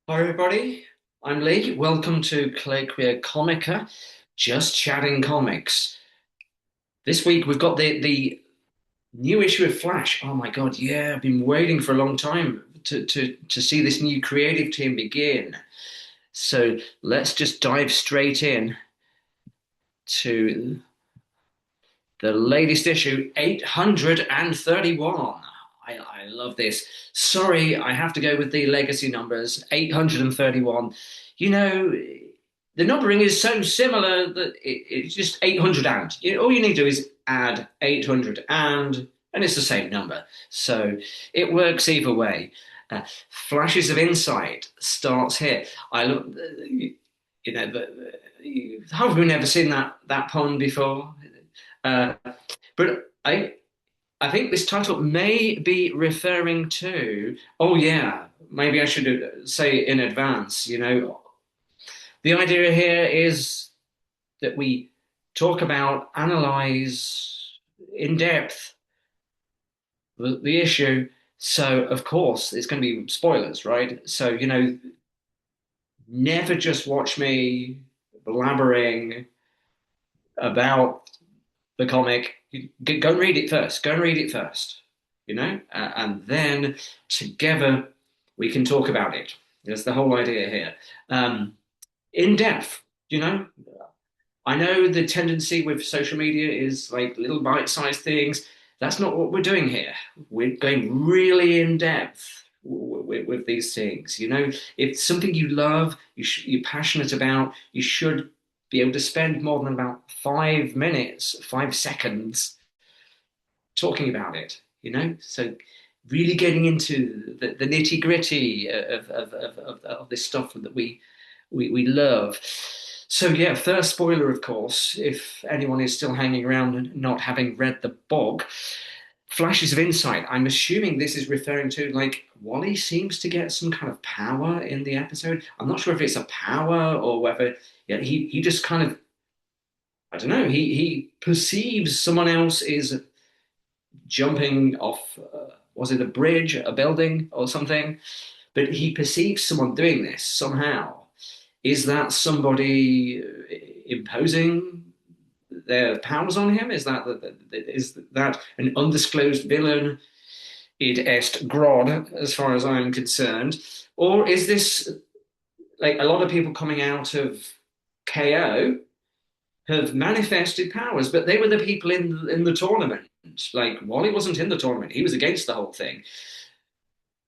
Hi everybody, I'm Lee. Welcome to Colloquia Comica, just chatting comics. This week we've got the new issue of Flash. Oh my God, yeah, I've been waiting for a long time to see this new creative team begin. So let's just dive straight in to the latest issue, 831. I love this. Sorry, I have to go with the legacy numbers, 831. You know, the numbering is so similar that it's just 800 all you need to do is add 800 and it's the same number. So it works either way. Flashes of Insight starts here. I look, you know, have we never seen that pun before? Uh, but I think this title may be referring to, oh yeah, maybe I should say in advance, the idea here is that we talk about, analyze in depth the issue. So, of course, it's going to be spoilers, right? So, never just watch me blabbering about the comic. Go and read it first. Go and read it first, and then together we can talk about it. That's the whole idea here. In depth, you know. I know the tendency with social media is like little bite-sized things. That's not what we're doing here. We're going really in depth with these things. If it's something you love, you're passionate about, you should be able to spend more than about 5 minutes, 5 seconds talking about it. So really getting into the nitty gritty of this stuff that we love. So yeah, first spoiler, of course, if anyone is still hanging around and not having read the book, flashes of insight. I'm assuming this is referring to like Wally seems to get some kind of power in the episode. I'm not sure if it's a power or whether he just kind of, I don't know, he perceives someone else is jumping off, was it a bridge, a building or something? But he perceives someone doing this somehow. Is that somebody imposing their powers on him? Is that an undisclosed villain? Id est Grodd, as far as I'm concerned, or is this like a lot of people coming out of KO have manifested powers, but they were the people in the tournament. Like Wally wasn't in the tournament; he was against the whole thing.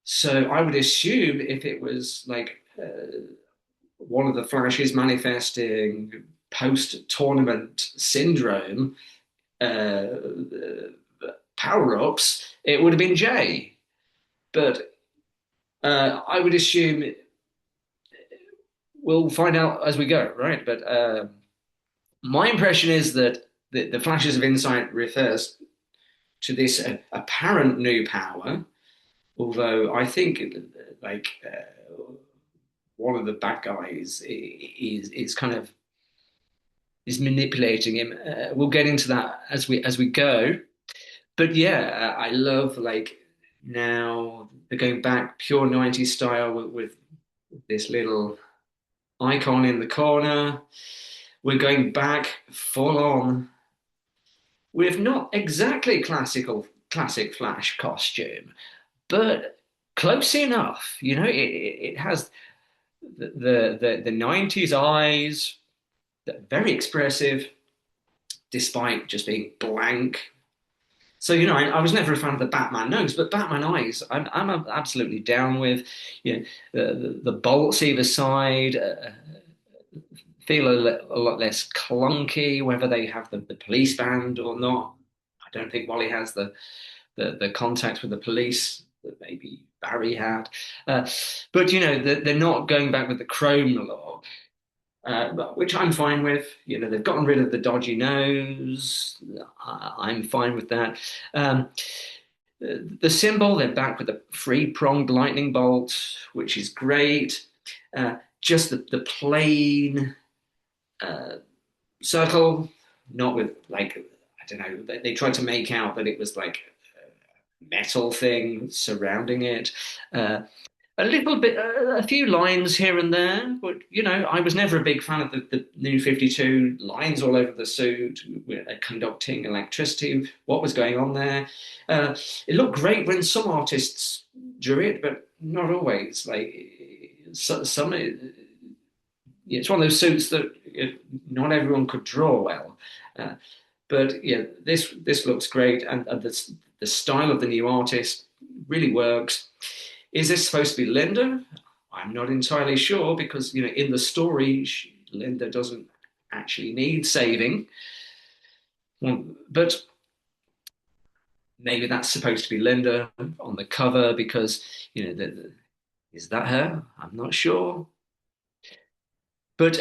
So I would assume if it was like one of the Flashes manifesting post-tournament syndrome uh, power-ups, it would have been Jay. But I would assume we'll find out as we go, right? But my impression is that the Flashes of Insight refers to this apparent new power, although I think like one of the bad guys is kind of is manipulating him. We'll get into that as we go. But yeah, I love like now they're going back pure 90s style with this little icon in the corner. We're going back full on with not exactly classic Flash costume, but close enough. It has the 90s eyes, very expressive, despite just being blank. So, I was never a fan of the Batman nose, but Batman eyes, I'm absolutely down with. The bolts either side feel a lot less clunky, whether they have the police band or not. I don't think Wally has the contact with the police that maybe Barry had. But, they're not going back with the chrome look, which I'm fine with. They've gotten rid of the dodgy nose. I'm fine with that. The symbol, they're back with the three-pronged lightning bolt, which is great. Just the plain uh, circle, not with like, I don't know, they tried to make out that it was like a metal thing surrounding it. Uh, a little bit, a few lines here and there, but I was never a big fan of the New 52 lines all over the suit, conducting electricity, what was going on there. Uh, it looked great when some artists drew it, but not always. Like some, it's one of those suits that not everyone could draw well. Uh, but yeah, this looks great, and the style of the new artist really works. Is this supposed to be Linda? I'm not entirely sure because in the story, Linda doesn't actually need saving. Well, but maybe that's supposed to be Linda on the cover because is that her? I'm not sure. But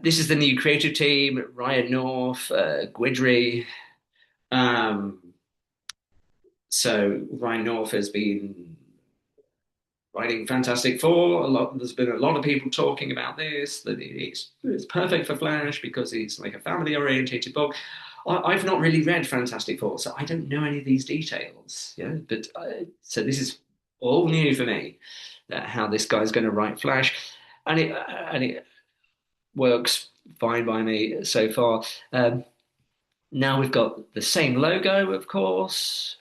this is the new creative team: Ryan North, Gwydri. Um, so Ryan North has been writing Fantastic Four. There's been a lot of people talking about this, that it's perfect for Flash because it's like a family orientated book. I've not really read Fantastic Four, so I don't know any of these details. Yeah, but so this is all new for me. How this guy's going to write Flash, and it works fine by me so far. Now we've got the same logo, of course,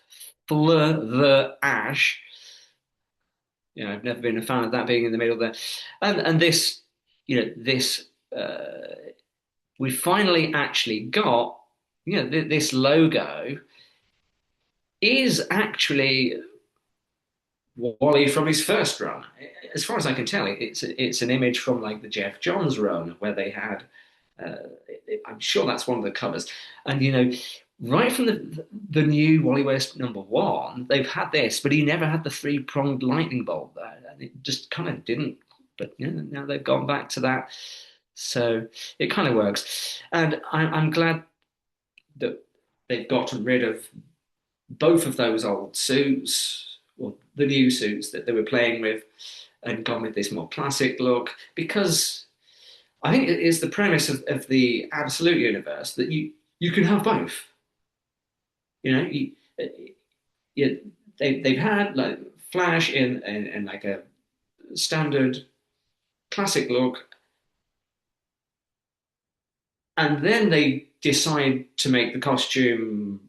Fleur the Ash. I've never been a fan of that being in the middle there. And this, this we finally actually got, this logo is actually Wally from his first run. As far as I can tell, it's an image from like the Jeff Johns run where they had. I'm sure that's one of the covers, and right from the new Wally West #1, they've had this, but he never had the three-pronged lightning bolt there, and it just kind of didn't. But now they've gone back to that, so it kind of works, and I'm glad that they've gotten rid of both of those old suits, or the new suits that they were playing with, and gone with this more classic look because I think it is the premise of the absolute universe that you can have both. You know, they've had like Flash in like a standard classic look, and then they decide to make the costume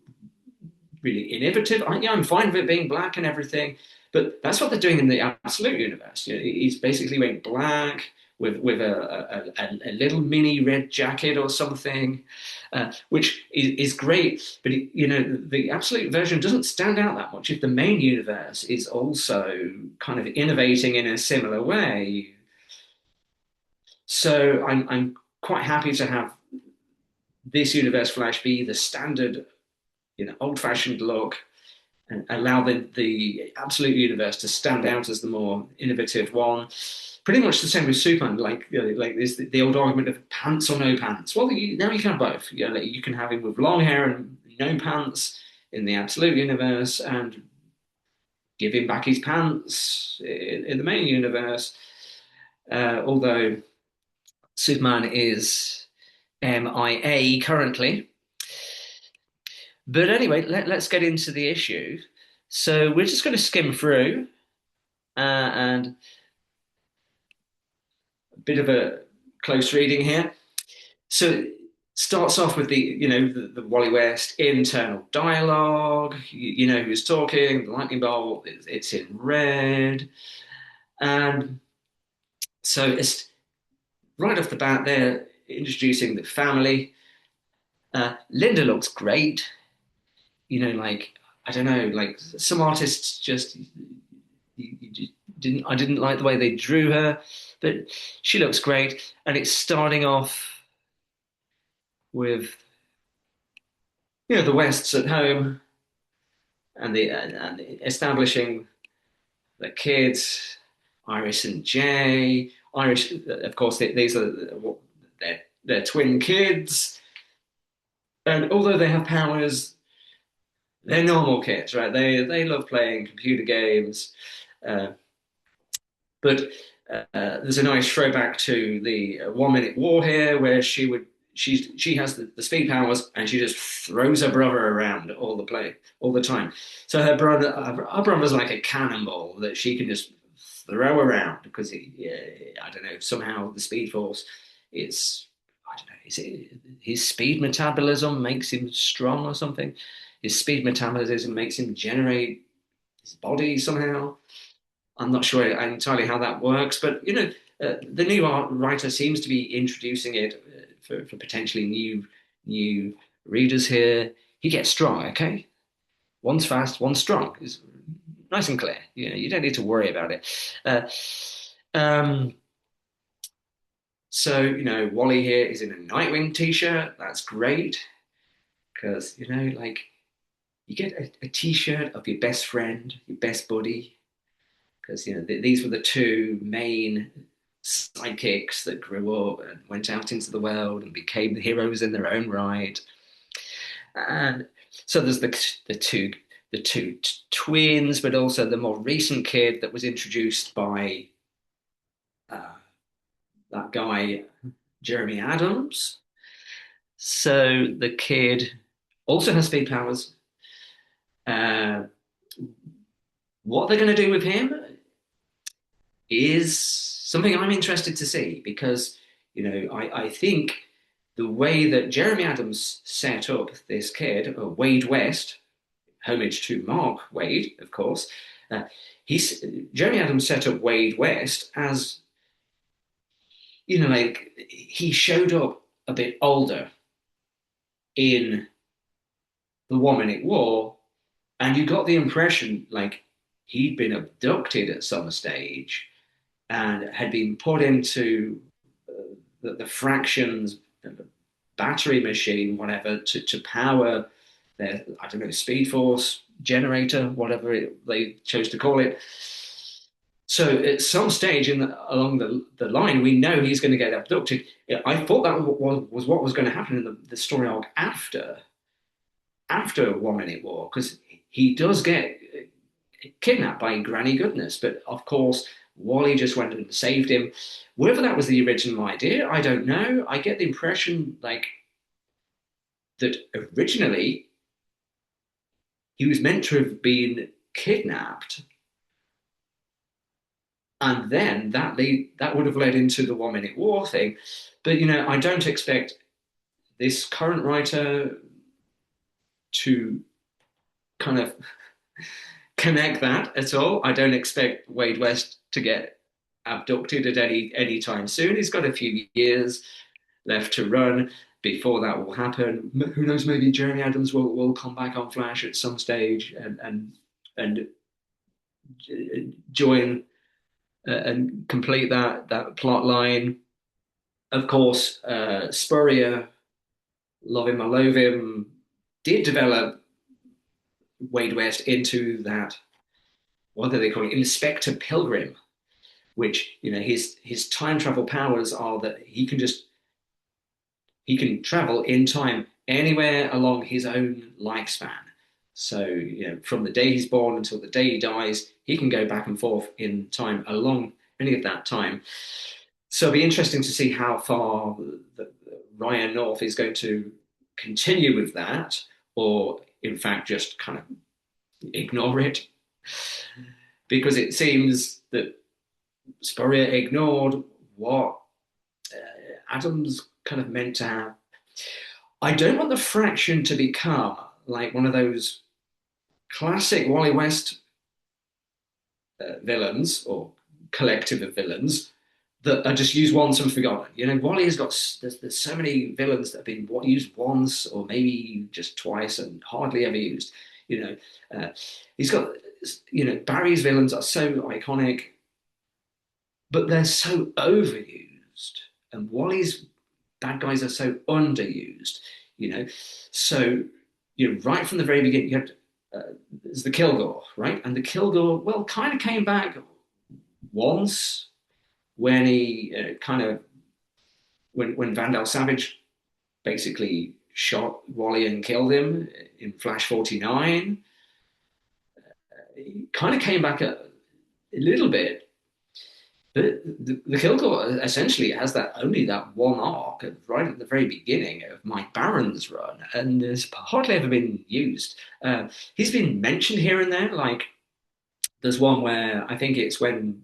really innovative. Yeah, I'm fine with it being black and everything, but that's what they're doing in the absolute universe. He's basically wearing black with a little mini red jacket or something, which is great. But the absolute version doesn't stand out that much if the main universe is also kind of innovating in a similar way. So I'm quite happy to have this universe Flash be the standard, old-fashioned look and allow the absolute universe to stand out as the more innovative one. Pretty much the same with Superman, like this the old argument of pants or no pants. Well, now you can have both. You can have him with long hair and no pants in the absolute universe, and give him back his pants in the main universe. Although Superman is MIA currently. But anyway, let's get into the issue. So we're just going to skim through and a bit of a close reading here. So it starts off with the Wally West internal dialogue. You know who's talking. The lightning bolt. It's in red, and so it's right off the bat. They're introducing the family. Linda looks great. Like I don't know, like some artists just you just didn't. I didn't like the way they drew her, but she looks great, and it's starting off with the Wests at home and establishing the kids, Iris and Jay. Iris, of course, these are their twin kids, and although they have powers, they're normal kids, right? They love playing computer games, uh, but there's a nice throwback to the 1 Minute War here, where she has the speed powers and she just throws her brother around all the time. So her brother's like a cannonball that she can just throw around because I don't know, somehow the Speed Force, it's, I don't know, is it his speed metabolism makes him strong or something? His speed metabolism makes him generate his body somehow. I'm not sure entirely how that works, but the new art writer seems to be introducing it for potentially new readers here. He gets strong, okay? One's fast, one's strong. It's nice and clear. You don't need to worry about it. Uh, um, so Wally here is in a Nightwing t-shirt. That's great because like you get a t-shirt of your best friend, your best buddy, because these were the two main sidekicks that grew up and went out into the world and became the heroes in their own right. And so there's the two twins, but also the more recent kid that was introduced by uh, that guy Jeremy Adams. So the kid also has speed powers. Uh, what they're going to do with him is something I'm interested to see because I think the way that Jeremy Adams set up this kid, Wade West, homage to Mark Wade, of course. Uh, he's Jeremy Adams set up Wade West as like he showed up a bit older in the 1 Minute War, and you got the impression like he'd been abducted at some stage and had been put into the fractions, the battery machine, whatever, to power their, I don't know, Speed Force generator, whatever they chose to call it. So at some stage along the line, we know he's going to get abducted. I thought that was what was going to happen in the story arc after 1 Minute War, because he does get kidnapped by Granny Goodness, but of course Wally just went and saved him. Whether that was the original idea, I don't know. I get the impression like that originally he was meant to have been kidnapped, and then that would have led into the 1 Minute War thing. But I don't expect this current writer to kind of connect that at all. I don't expect Wade West to get abducted at any time soon. He's got a few years left to run before that will happen. Who knows? Maybe Jeremy Adams will come back on Flash at some stage and join and complete that plot line. Of course, Spurrier, love him, I loathe him, did develop Wade West into that. What do they call it? Inspector Pilgrim, which his time travel powers are that he can travel in time anywhere along his own lifespan. So, from the day he's born until the day he dies, he can go back and forth in time along any of that time. So it'll be interesting to see how far Ryan North is going to continue with that, or in fact just kind of ignore it, because it seems that Spurrier ignored what Adams kind of meant to have. I don't want the Fraction to become like one of those classic Wally West villains or collective of villains that are just used once and forgotten. Wally has got there's so many villains that have been used once or maybe just twice and hardly ever used. He's got Barry's villains are so iconic, but they're so overused, and Wally's bad guys are so underused. So right from the very beginning, you had there's the Kilgore, right? And the Kilgore, well, kind of came back once when he when Vandal Savage basically shot Wally and killed him in Flash 49. He kind of came back a little bit, but the Kilgore essentially has only that one arc right at the very beginning of Mike Baron's run, and has hardly ever been used. He's been mentioned here and there, like there's one where I think it's when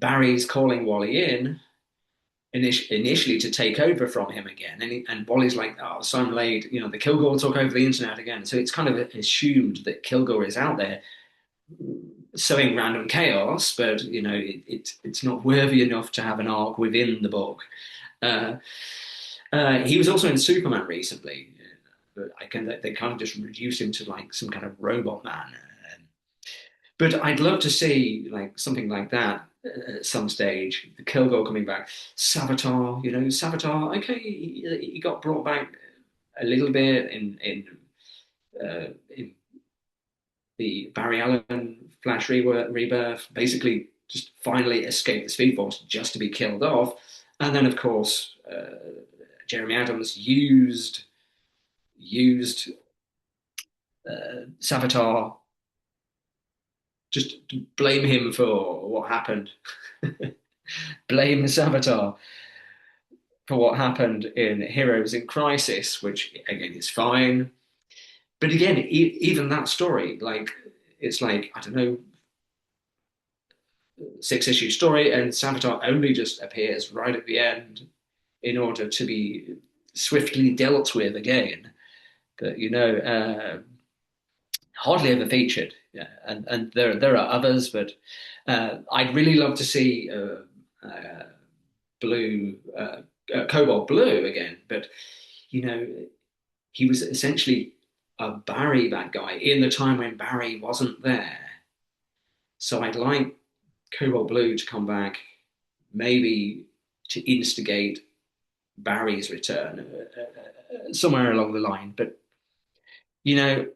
Barry's calling Wally in initially to take over from him again, and Wally's like, "Oh, so I'm late. You know, the Kilgore took over the internet again." So it's kind of assumed that Kilgore is out there sowing random chaos, but you know, it's not worthy enough to have an arc within the book. Uh, he was also in Superman recently, but they kind of just reduced him to like some kind of robot man. But I'd love to see like something like that at some stage. The Kilgore coming back, Savitar, you know, Savitar. Okay, he got brought back a little bit in the Barry Allen Flash Rebirth. Basically, just finally escaped the Speed Force just to be killed off, and then of course Jeremy Adams used Savitar just to blame him for what happened. Blame Savitar for what happened in Heroes in Crisis, which again is fine. But again, even that story, like it's like I don't know, 6 issue story, and Savitar only just appears right at the end in order to be swiftly dealt with again. But you know, hardly ever featured. Yeah, and there are others, but I'd really love to see Blue, Cobalt Blue again. But you know, he was essentially a Barry bad guy in the time when Barry wasn't there. So I'd like Cobalt Blue to come back, maybe to instigate Barry's return somewhere along the line. But you know,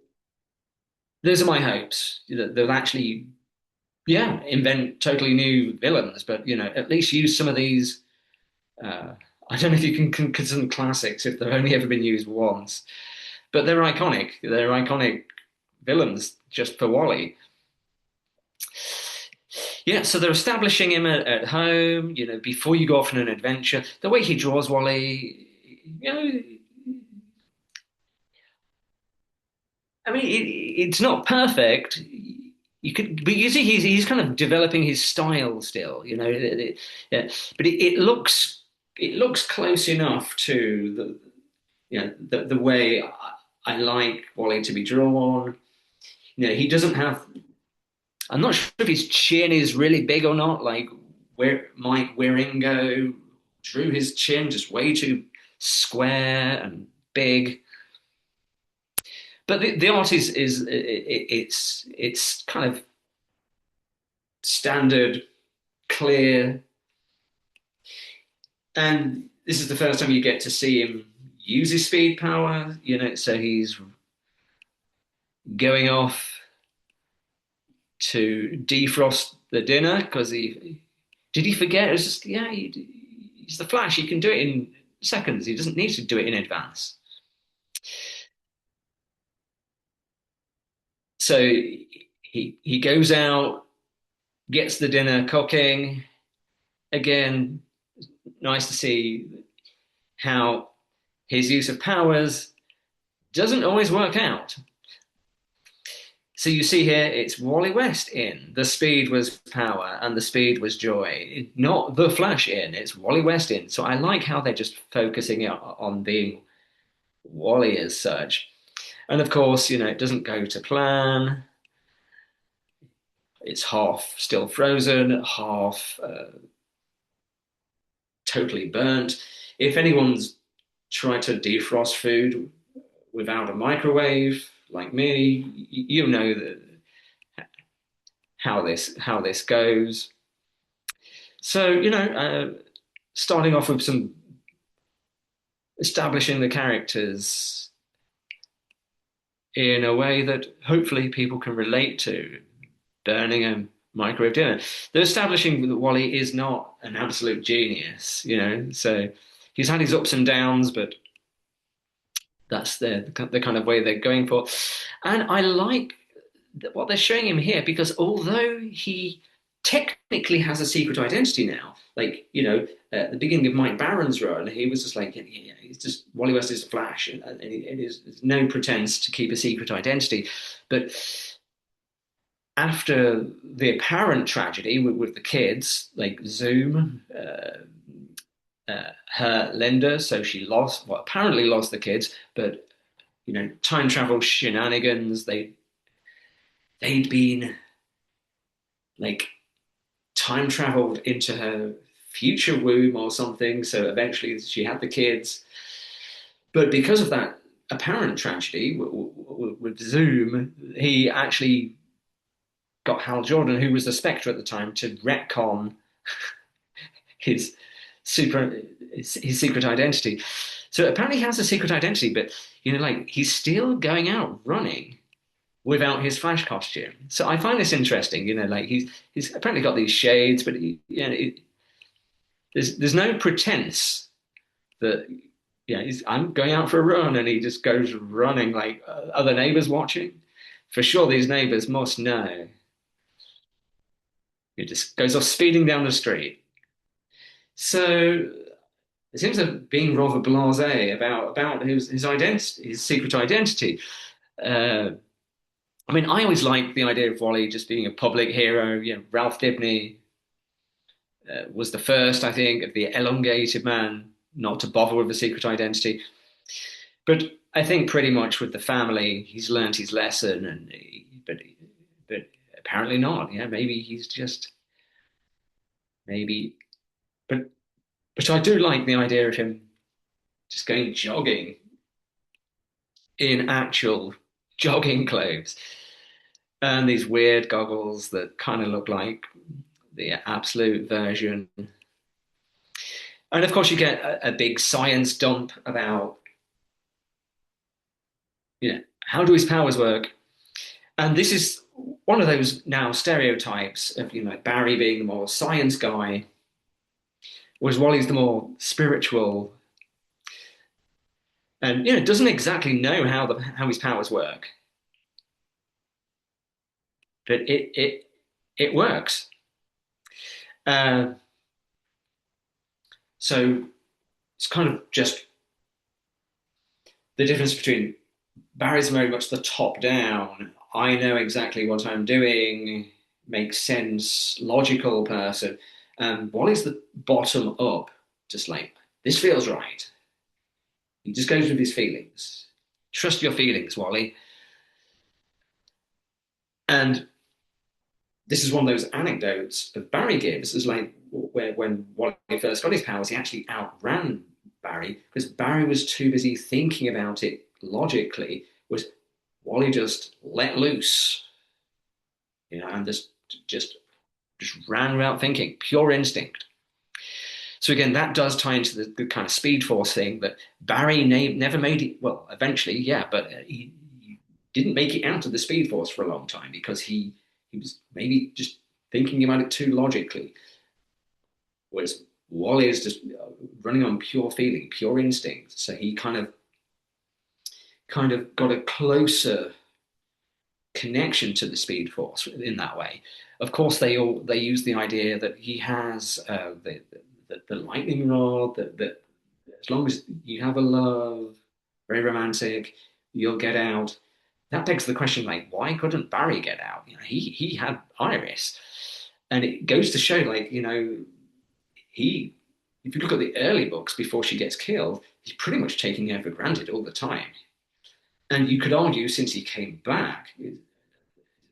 those are my hopes that they'll actually, yeah, invent totally new villains. But you know, at least use some of these. Uh, I don't know if you can consider them classics if they've only ever been used once, but they're iconic. They're iconic villains just for Wally. Yeah, so they're establishing him at home, you know, before you go off on an adventure. The way he draws Wally, you know, I mean, it's not perfect. You could, but you see, he's kind of developing his style still, you know. Yeah, but it looks close enough to the you know the way I like Wally to be drawn. You know, he doesn't have. I'm not sure if his chin is really big or not. Like where Mike Wieringo drew his chin just way too square and big. But the art it's kind of standard, clear, and this is the first time you get to see him use his speed power. You know, so he's going off to defrost the dinner because he did he forget? It was just yeah, he's the Flash. He can do it in seconds. He doesn't need to do it in advance. So he goes out, gets the dinner cooking. Again, nice to see how his use of powers doesn't always work out. So you see here, it's Wally West in. The speed was power and the speed was joy. Not the Flash in, it's Wally West in. So I like how they're just focusing on being Wally as such. And of course, you know, it doesn't go to plan. It's half still frozen, half totally burnt. If anyone's tried to defrost food without a microwave, like me, you know that how this goes. So you know, starting off with some establishing the characters in a way that hopefully people can relate to, burning a microwave dinner. They're establishing that Wally is not an absolute genius, you know. So he's had his ups and downs, but that's the kind of way they're going for. And I like what they're showing him here because although he technically has a secret identity now, like you know, at the beginning of Mike Barron's run, he was just like, yeah, he's just Wally West is a Flash, and it is no pretense to keep a secret identity, but after the apparent tragedy with the kids, like Zoom, her Linda, so she lost, well, apparently lost the kids, but time travel shenanigans. They'd been like time traveled into her future womb or something. So eventually she had the kids. But because of that apparent tragedy with Zoom, he actually got Hal Jordan, who was the Spectre at the time, to retcon his super his secret identity. So apparently he has a secret identity, but like he's still going out running without his Flash costume. So I find this interesting. Like he's apparently got these shades, but there's no pretense that I'm going out for a run, and he just goes running like other neighbors watching. For sure, these neighbors must know. He just goes off speeding down the street. So it seems like being rather blasé about his identity, his secret identity. Uh, I mean, I always liked the idea of Wally just being a public hero. Ralph Dibny was the first, I think, of the elongated man not to bother with a secret identity. But I think pretty much with the family, he's learned his lesson, but apparently not. Yeah, maybe he's just maybe. But I do like the idea of him just going jogging in actual jogging clothes and these weird goggles that kind of look like the absolute version. And of course, you get a big science dump about, how do his powers work? And this is one of those now stereotypes of, Barry being the more science guy, whereas Wally's the more spiritual and, doesn't exactly know how his powers work, but it works. Uh, so it's kind of just the difference between Barry's very much the top down. I know exactly what I'm doing, makes sense, logical person. Wally's the bottom up, just like, this feels right. He just goes with his feelings. Trust your feelings, Wally. And this is one of those anecdotes that Barry gives, is like where when Wally first got his powers, he actually outran Barry because Barry was too busy thinking about it logically. Was Wally just let loose, and just just ran without thinking, pure instinct. So again, that does tie into the kind of Speed Force thing that Barry never made it. Well, eventually, yeah, but he didn't make it out of the Speed Force for a long time because he was maybe just thinking about it too logically. Whereas Wally is just running on pure feeling, pure instinct. So he kind of got a closer connection to the Speed Force in that way. Of course, they use the idea that he has the lightning rod. That as long as you have a love, very romantic, you'll get out. That begs the question, like, why couldn't Barry get out? He had Iris, and it goes to show, like, he. If you look at the early books before she gets killed, he's pretty much taking her for granted all the time. And you could argue since he came back, he's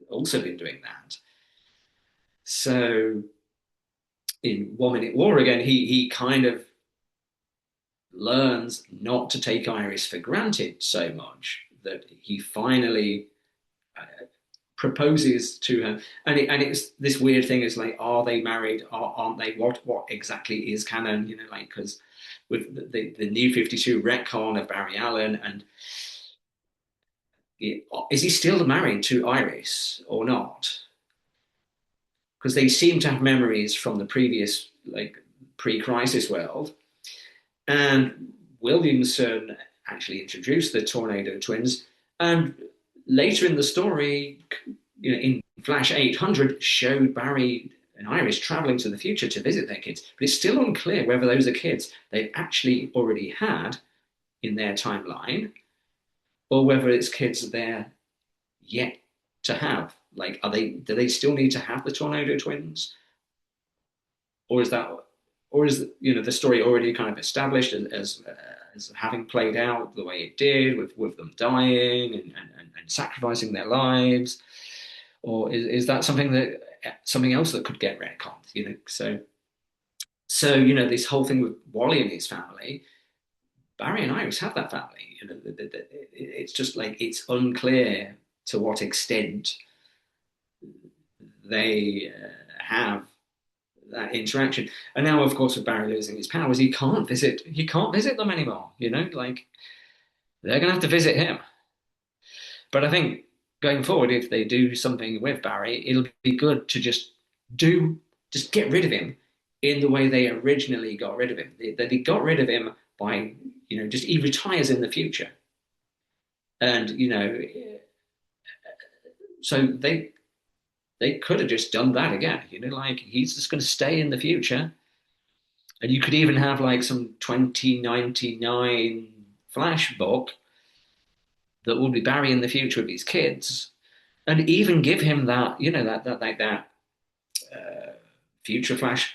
also been doing that. So in 1 Minute War again, he kind of learns not to take Iris for granted so much that he finally proposes to her, and it's this weird thing is like, are they married? Aren't they? What exactly is canon? Like, because with the New 52 retcon of Barry Allen, and is he still married to Iris or not? Because they seem to have memories from the previous, like, pre-crisis world. And Williamson actually introduced the Tornado Twins, and later in the story, in Flash 800, showed Barry and Iris traveling to the future to visit their kids. But it's still unclear whether those are kids they've actually already had in their timeline, or whether it's kids that they're yet to have. Like, do they still need to have the Tornado Twins, or is that, or is the story already kind of established as having played out the way it did with them dying and sacrificing their lives, or is that something else that could get retconned? So this whole thing with Wally and his family, Barry and Iris have that family. It's just like it's unclear to what extent they have that interaction. And now, of course, with Barry losing his powers, he can't visit them anymore. Like they're gonna have to visit him. But I think going forward, if they do something with Barry, it'll be good to do just get rid of him in the way they originally got rid of him. They got rid of him by just he retires in the future, and so they could have just done that again. Like he's just going to stay in the future, and you could even have like some 2099 Flash book that will be Barry in the future with his kids, and even give him that that future Flash.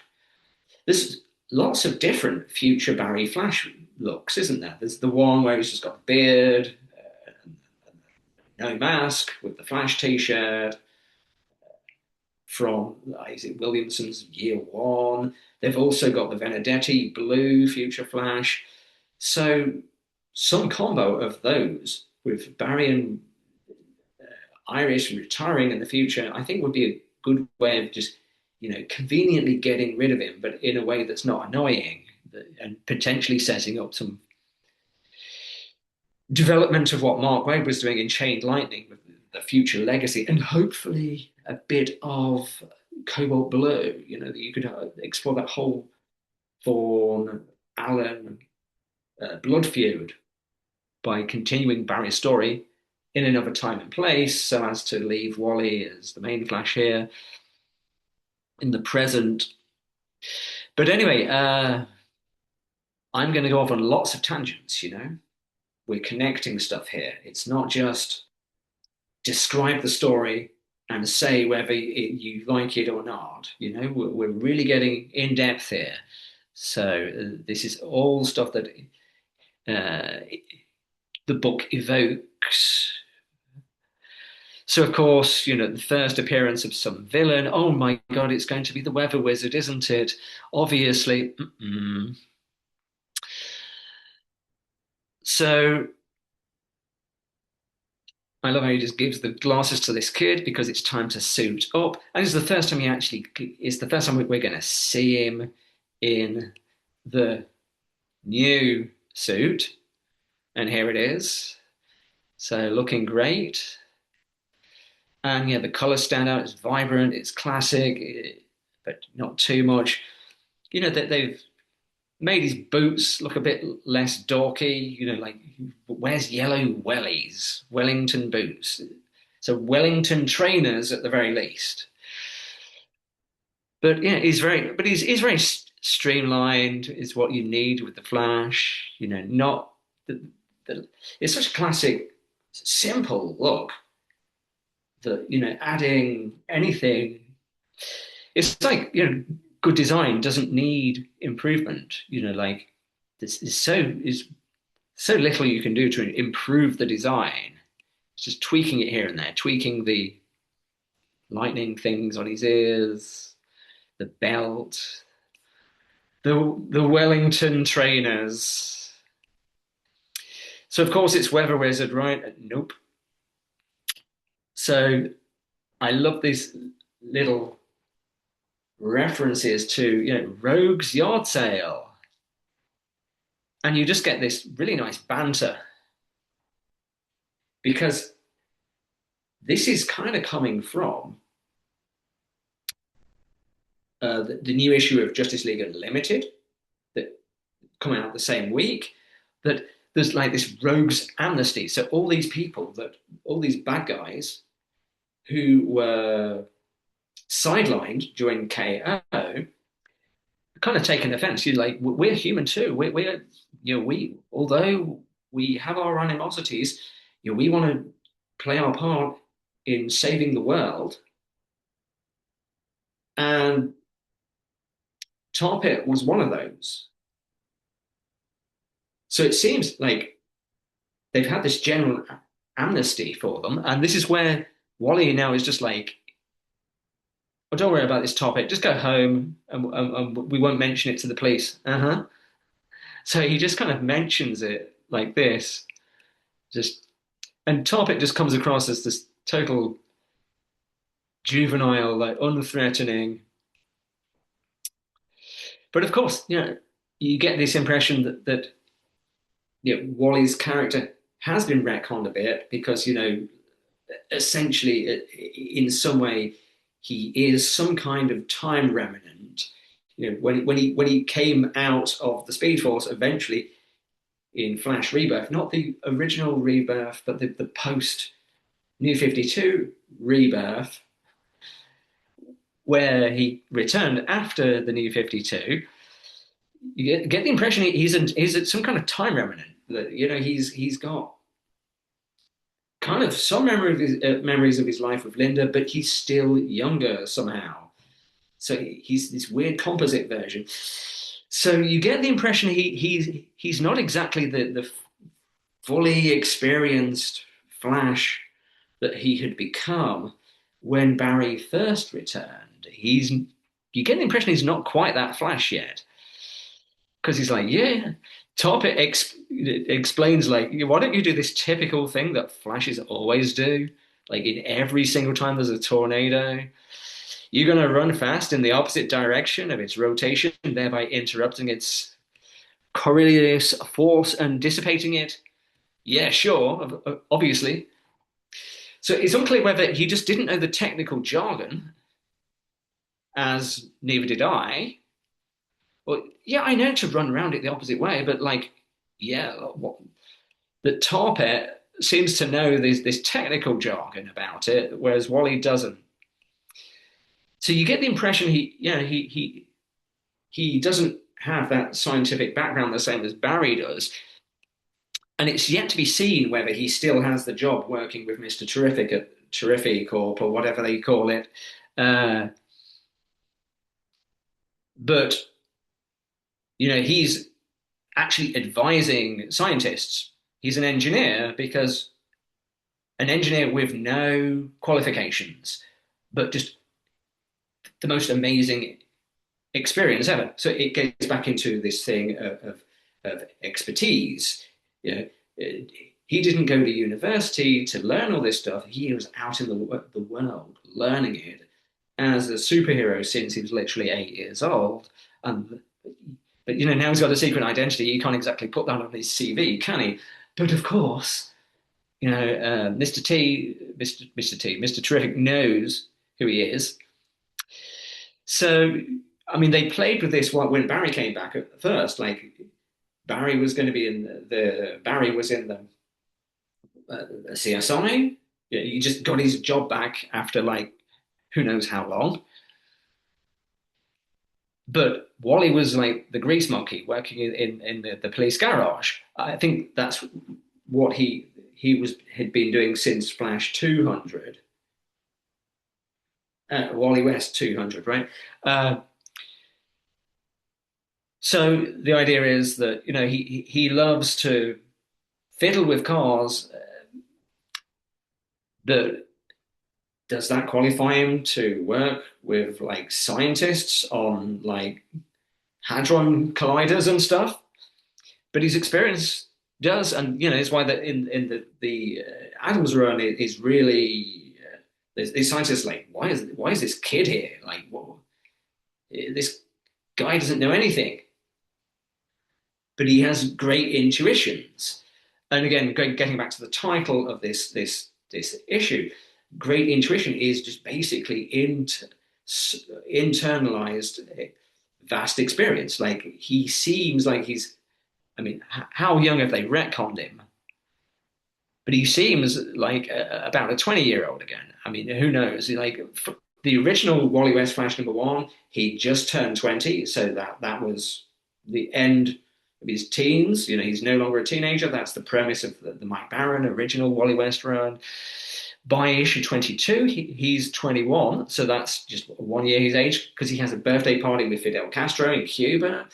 There's lots of different future Barry Flash looks, isn't there? There's the one where he's just got a beard, no mask, with the Flash T-shirt from is it Williamson's Year One. They've also got the Benedetti blue Future Flash. So some combo of those with Barry and Iris retiring in the future, I think would be a good way of just conveniently getting rid of him, but in a way that's not annoying and potentially setting up some development of what Mark Wade was doing in Chained Lightning with the future legacy, and hopefully a bit of Cobalt Blue. That you could explore that whole Thorn Alan blood feud by continuing Barry's story in another time and place, so as to leave Wally as the main Flash here in the present. But anyway, I'm going to go off on lots of tangents. We're connecting stuff here. It's not just describe the story and say whether you like it or not. We're really getting in depth here. So this is all stuff that the book evokes. So, of course, the first appearance of some villain. Oh my God, it's going to be the Weather Wizard, isn't it? Obviously. So, I love how he just gives the glasses to this kid because it's time to suit up. And it's the first time it's the first time we're going to see him in the new suit. And here it is. So, looking great. And yeah, the colors stand out. It's vibrant. It's classic, but not too much. That they've made his boots look a bit less dorky. Like wears yellow wellies, Wellington boots. So Wellington trainers at the very least. But yeah, he's very streamlined. Is what you need with the Flash. Not it's such a classic, simple look that adding anything, it's like good design doesn't need improvement. Like this is so little you can do to improve the design. It's just tweaking it here and there, tweaking the lightning things on his ears, the belt, the Wellington trainers. So of course it's Weather Wizard, right? Nope. So I love these little references to Rogue's Yard Sale, and you just get this really nice banter because this is kind of coming from the new issue of Justice League Unlimited that coming out the same week, that there's like this rogues amnesty. So all these bad guys who were sidelined during KO kind of taken offense. You're like, we're human too. We although we have our animosities, we want to play our part in saving the world, and Tar Pit was one of those. So it seems like they've had this general amnesty for them, and this is where Wally now is just like, "Oh, don't worry about this topic. Just go home, and we won't mention it to the police." Uh-huh. So he just kind of mentions it like this, just and Tarpit just comes across as this total juvenile, like unthreatening. But of course, you get this impression that Wally's character has been retconned a bit because essentially in some way he is some kind of time remnant. When he came out of the Speed Force eventually in Flash Rebirth, not the original Rebirth, but the post New 52 Rebirth, where he returned after the New 52, you get the impression he's some kind of time remnant. That he's got kind of some memories of his life with Linda, but he's still younger somehow. So he's this weird composite version. So you get the impression he's not exactly the fully experienced Flash that he had become when Barry first returned. You get the impression he's not quite that Flash yet. Because he's like, yeah, Tarpit explains, like, why don't you do this typical thing that Flashes always do? Like, in every single time there's a tornado, you're going to run fast in the opposite direction of its rotation, thereby interrupting its Coriolis force and dissipating it. Yeah, sure, obviously. So it's unclear whether he just didn't know the technical jargon, as neither did I. Well, yeah, I know to run around it the opposite way, but like, yeah, the Tarpet seems to know this technical jargon about it, whereas Wally doesn't. So you get the impression he doesn't have that scientific background the same as Barry does, and it's yet to be seen whether he still has the job working with Mr. Terrific at Terrific Corp or whatever they call it. But he's actually advising scientists. He's an engineer because an engineer with no qualifications, but just the most amazing experience ever. So it gets back into this thing of expertise. He didn't go to university to learn all this stuff. He was out in the world learning it as a superhero since he was literally 8 years old. But now he's got a secret identity. He can't exactly put that on his CV, can he? But of course, Mr. Terrific knows who he is. So, I mean, they played with this when Barry came back at first. Like, Barry was going to be in Barry was in the CSI. Yeah, he just got his job back after like who knows how long. But Wally was like the grease monkey working in the police garage. I think that's what had been doing since Flash 200. Wally West 200, right? So the idea is that he loves to fiddle with cars. That does that qualify him to work with like scientists on like hadron colliders and stuff? But his experience does, and it's why that in the Adams run is really these scientists like why is this kid here? Like, what? This guy doesn't know anything, but he has great intuitions. And again, getting back to the title of this issue, great intuition is just basically internalized vast experience. Like he seems like I mean, how young have they retconned him? But he seems like about a 20-year-old again. I mean, who knows? Like the original Wally West Flash #1, he just turned 20, so that was the end of his teens. He's no longer a teenager. That's the premise of the Mike Baron original Wally West run. By issue 22, he's 21, so that's just 1 year his age because he has a birthday party with Fidel Castro in Cuba.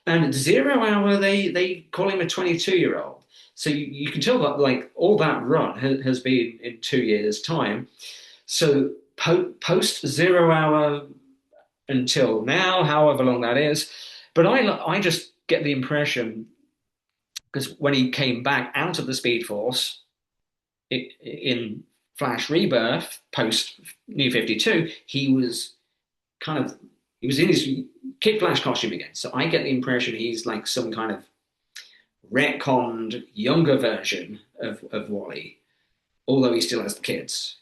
And at Zero Hour, they call him a 22-year-old. So you can tell that like all that run has been in 2 years' time. So post Zero Hour until now, however long that is. But I just get the impression because when he came back out of the Speed Force in Flash Rebirth post New 52, he was in his Kid Flash costume again. So I get the impression he's like some kind of retconned younger version of Wally, although he still has the kids.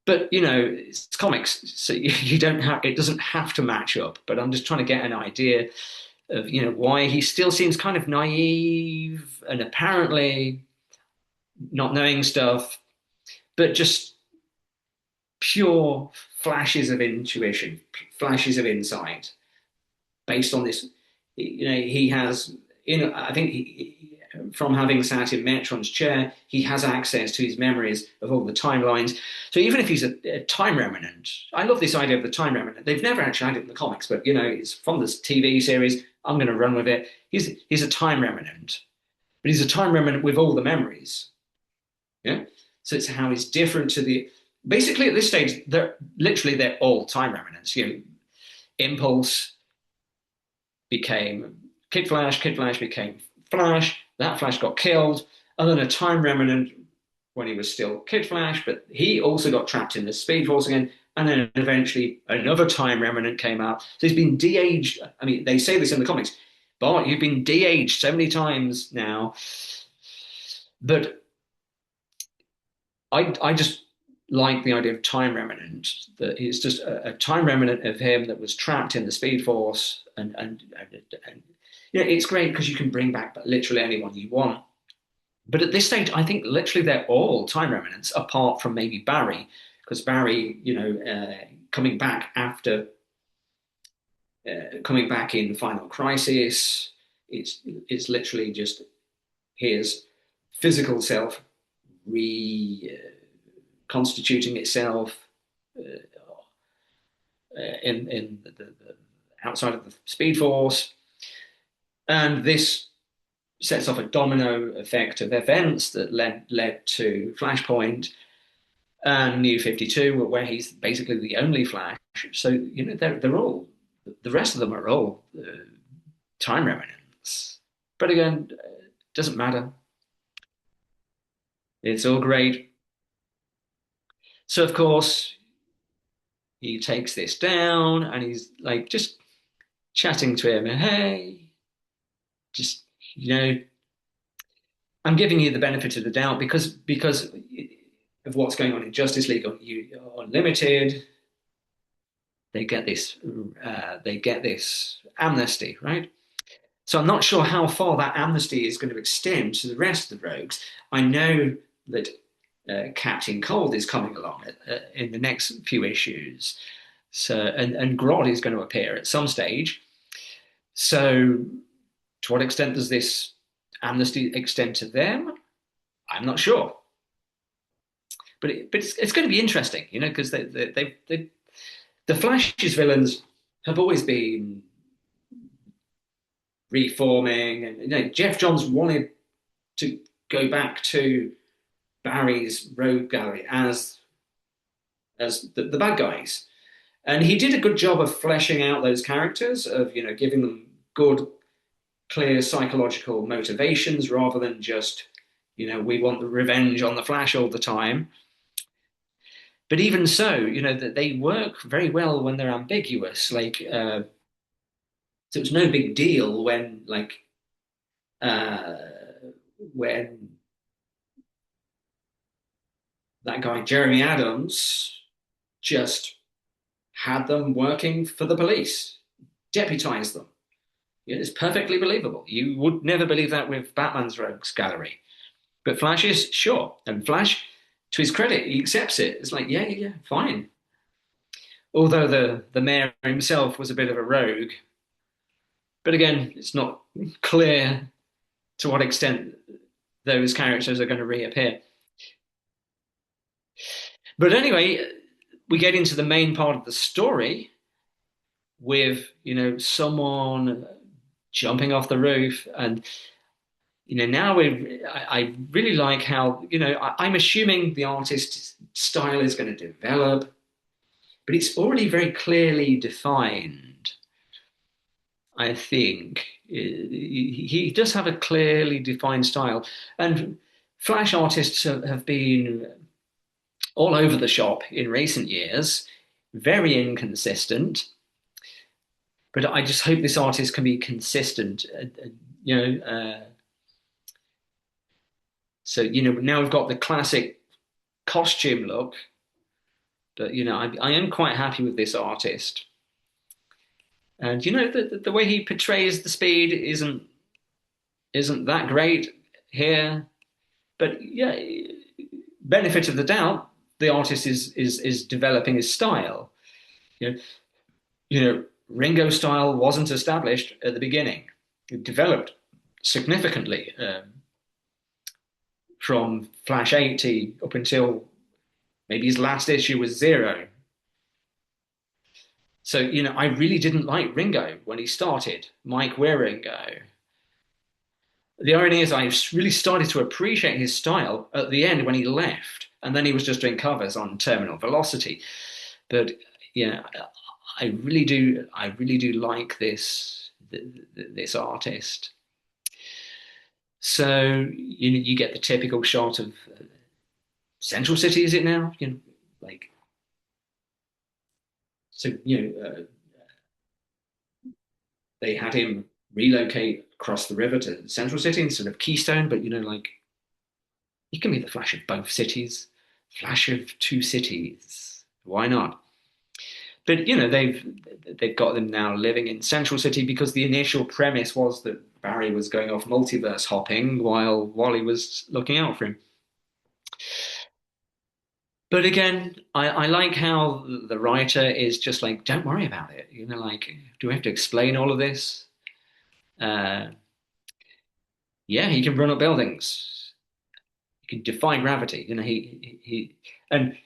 But it's comics, so you don't have it doesn't have to match up. But I'm just trying to get an idea of why he still seems kind of naive and apparently not knowing stuff, but just pure flashes of intuition, flashes of insight based on this. He has, I think from having sat in Metron's chair, he has access to his memories of all the timelines. So even if he's a time remnant, I love this idea of the time remnant. They've never actually had it in the comics, but it's from this TV series. I'm going to run with it. He's a time remnant, but he's a time remnant with all the memories. Yeah. So it's how he's different to the. Basically, at this stage, they're all time remnants. Impulse became Kid Flash. Kid Flash became Flash. That Flash got killed, and then a time remnant when he was still Kid Flash, but he also got trapped in the Speed Force again. And then eventually another time remnant came out. So he's been de-aged. I mean, they say this in the comics. Bart, you've been de-aged so many times now. But I just like the idea of time remnant, that it's just a time remnant of him that was trapped in the Speed Force. And it's great because you can bring back literally anyone you want. But at this stage, I think literally they're all time remnants, apart from maybe Barry, because Barry, coming back after coming back in Final Crisis, it's literally just his physical self reconstituting itself in the outside of the Speed Force, and this sets off a domino effect of events that led to Flashpoint and New 52, where he's basically the only Flash. So they're all the rest of them are all time remnants. But again, it doesn't matter. It's all great. So of course he takes this down and he's like just chatting to him. Hey, just I'm giving you the benefit of the doubt because of what's going on in Justice League Unlimited. They get this amnesty, right? So I'm not sure how far that amnesty is going to extend to the rest of the rogues. I know that Captain Cold is coming along in the next few issues. So and Grodd is going to appear at some stage. So to what extent does this amnesty extend to them? I'm not sure. But it's going to be interesting, because the Flash's villains have always been reforming, and Jeff Johns wanted to go back to Barry's Rogue Gallery as the bad guys, and he did a good job of fleshing out those characters, of giving them good, clear psychological motivations rather than just we want the revenge on the Flash all the time. But even so, that they work very well when they're ambiguous. Like, so it's no big deal uh, when that guy Jeremy Adams just had them working for the police, deputized them. It's perfectly believable. You would never believe that with Batman's Rogues Gallery. But Flash is sure. And Flash, to his credit, he accepts it. It's like, yeah, fine. Although the mayor himself was a bit of a rogue. But again, it's not clear to what extent those characters are going to reappear. But anyway, we get into the main part of the story with, someone jumping off the roof. And, now I really like how, I'm assuming the artist's style is going to develop, but it's already very clearly defined, I think. He does have a clearly defined style. And Flash artists have been all over the shop in recent years, very inconsistent. But I just hope this artist can be consistent. You know, so now we've got the classic costume look, but I am quite happy with this artist. And the way he portrays the speed isn't that great here, but yeah, benefit of the doubt, the artist is developing his style. You know, Ringo's style wasn't established at the beginning. It developed significantly from Flash 80 up until maybe his last issue was Zero. So, I really didn't like Ringo when he started, Mike Wieringo. The irony is I really started to appreciate his style at the end when he left, and then he was just doing covers on Terminal Velocity. But yeah, I really do like this artist. So you get the typical shot of Central City, is it now? Like so they had him relocate across the river to Central City instead of Keystone, but like he can be the Flash of both cities, Flash of two cities. Why not? But they've got them now living in Central City because the initial premise was that Barry was going off multiverse hopping while Wally was looking out for him. But again, I like how the writer is just like, don't worry about it. Like, do we have to explain all of this? Uh, yeah, he can run up buildings. He can defy gravity. And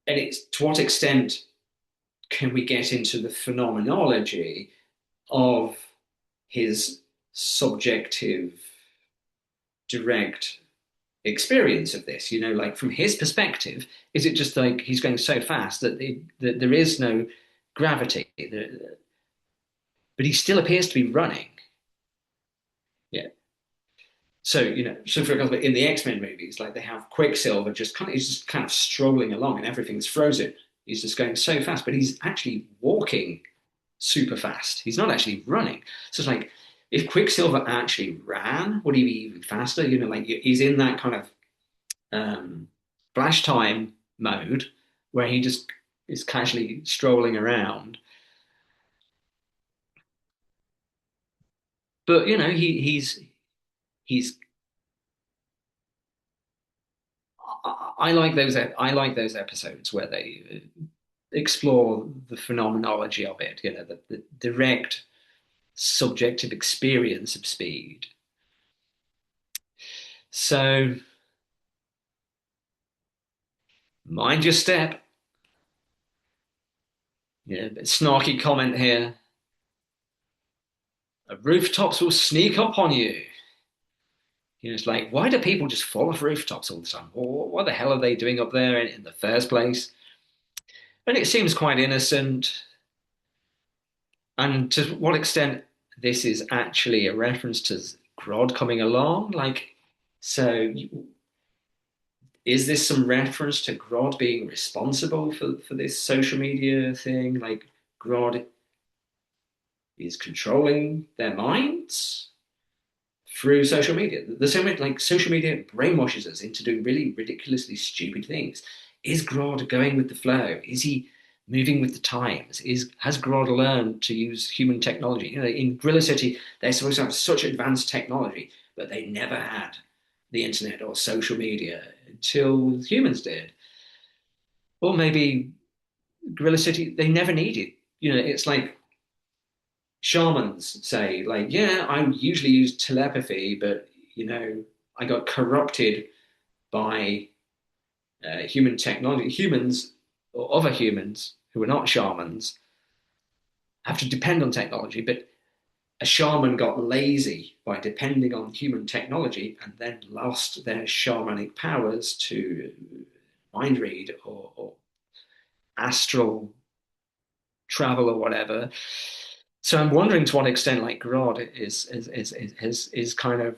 it's to what extent can we get into the phenomenology of his subjective, direct experience of this? Like from his perspective, is it just like he's going so fast that there is no gravity, but he still appears to be running? Yeah. So for example, in the X-Men movies, like they have Quicksilver he's just kind of strolling along and everything's frozen. He's just going so fast, but he's actually walking super fast. He's not actually running. So it's like if Quicksilver actually ran, would he be even faster? Like he's in that kind of flash time mode where he just is casually strolling around. But he's I like those episodes where they explore the phenomenology of it, the direct subjective experience of speed. So mind your step. Yeah, snarky comment here. Rooftops will sneak up on you. It's like, why do people just fall off rooftops all the time? Or what the hell are they doing up there in the first place? And it seems quite innocent. And to what extent this is actually a reference to Grodd coming along? Like, so is this some reference to Grodd being responsible for this social media thing? Like, Grodd is controlling their minds through social media. The same way, like social media brainwashes us into doing really ridiculously stupid things. Is Grodd going with the flow? Is he moving with the times? Has Grodd learned to use human technology? In Gorilla City, they're supposed to have such advanced technology, but they never had the internet or social media until humans did. Or maybe Gorilla City, they never needed. It's like shamans say, like, yeah, I usually use telepathy, but I got corrupted by human technology. Humans or other humans who are not shamans have to depend on technology, but a shaman got lazy by depending on human technology and then lost their shamanic powers to mind read or astral travel or whatever. So I'm wondering to what extent like Grodd is kind of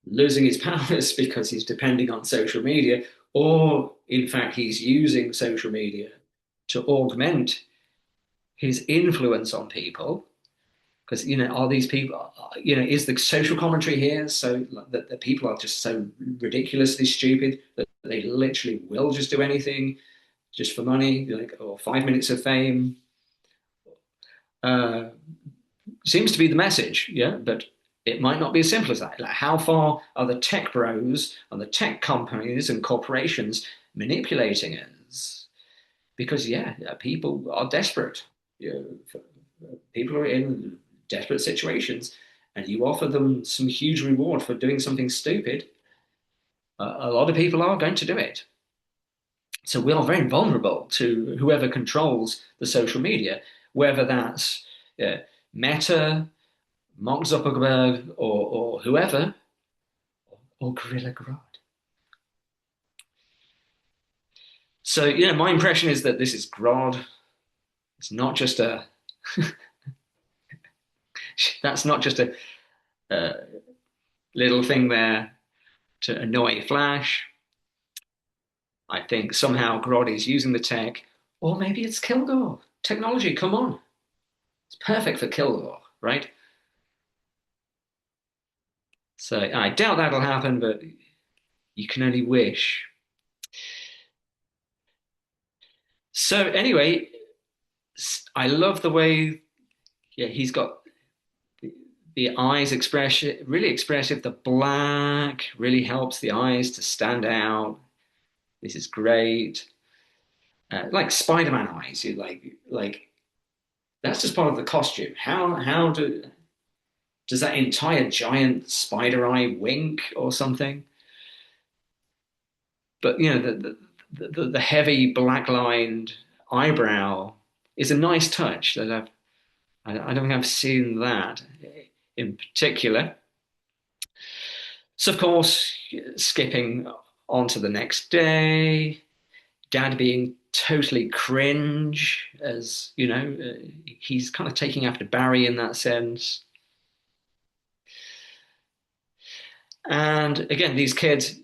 losing his powers because he's depending on social media, or in fact he's using social media to augment his influence on people. Because are these people? Is the social commentary here so that people are just so ridiculously stupid that they literally will just do anything just for money, like or 5 minutes of fame? Uh, Seems to be the message, yeah, but it might not be as simple as that. Like, how far are the tech bros and the tech companies and corporations manipulating us? Because yeah, people are desperate. People are in desperate situations, and you offer them some huge reward for doing something stupid. A lot of people are going to do it. So we are very vulnerable to whoever controls the social media, whether that's Meta, Mark Zuckerberg, or whoever, or Gorilla Grodd. So, my impression is that this is Grodd. It's not just a, that's not just a little thing there to annoy Flash. I think somehow Grodd is using the tech, or maybe it's Kilgore. Technology, come on. It's perfect for Kilgore, right? So I doubt that'll happen, but you can only wish. So anyway, I love the way, yeah, he's got the eyes expression, really expressive. The black really helps the eyes to stand out. This is great. Like Spider-Man eyes, you like that's just part of the costume. Does that entire giant spider eye wink or something? But the heavy black lined eyebrow is a nice touch that I don't think I've seen that in particular. So of course, skipping on to the next day, Dad being totally cringe, as he's kind of taking after Barry in that sense. And again, these kids,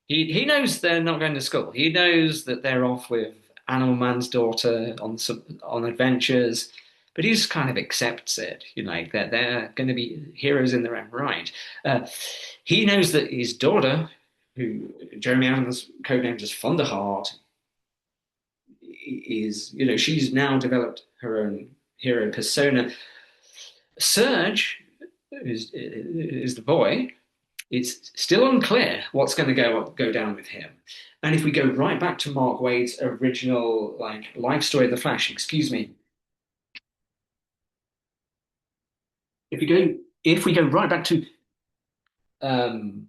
he knows they're not going to school. He knows that they're off with Animal Man's daughter on adventures, but he just kind of accepts it. Like they're going to be heroes in their own right. He knows that his daughter, who Jeremy Adams codenamed as Thunderheart, she's now developed her own hero persona. Serge is the boy. It's still unclear what's going to go down with him. And if we go right back to Mark Waid's original life story of the Flash, excuse me, if we go right back to um,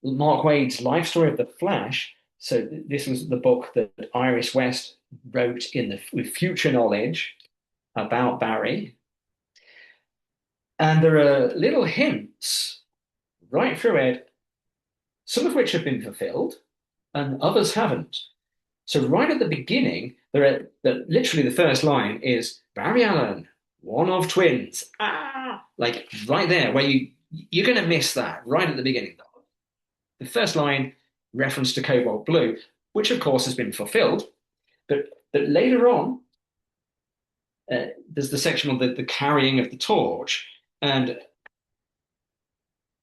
Mark Waid's life story of the Flash, so this was the book that Iris West wrote with future knowledge about Barry, and there are little hints right through it, some of which have been fulfilled and others haven't. So right at the beginning, literally the first line is Barry Allen, one of twins. Like right there, where you're going to miss that right at the beginning. The first line reference to Cobalt Blue, which of course has been fulfilled, but later on, there's the section on the carrying of the torch, and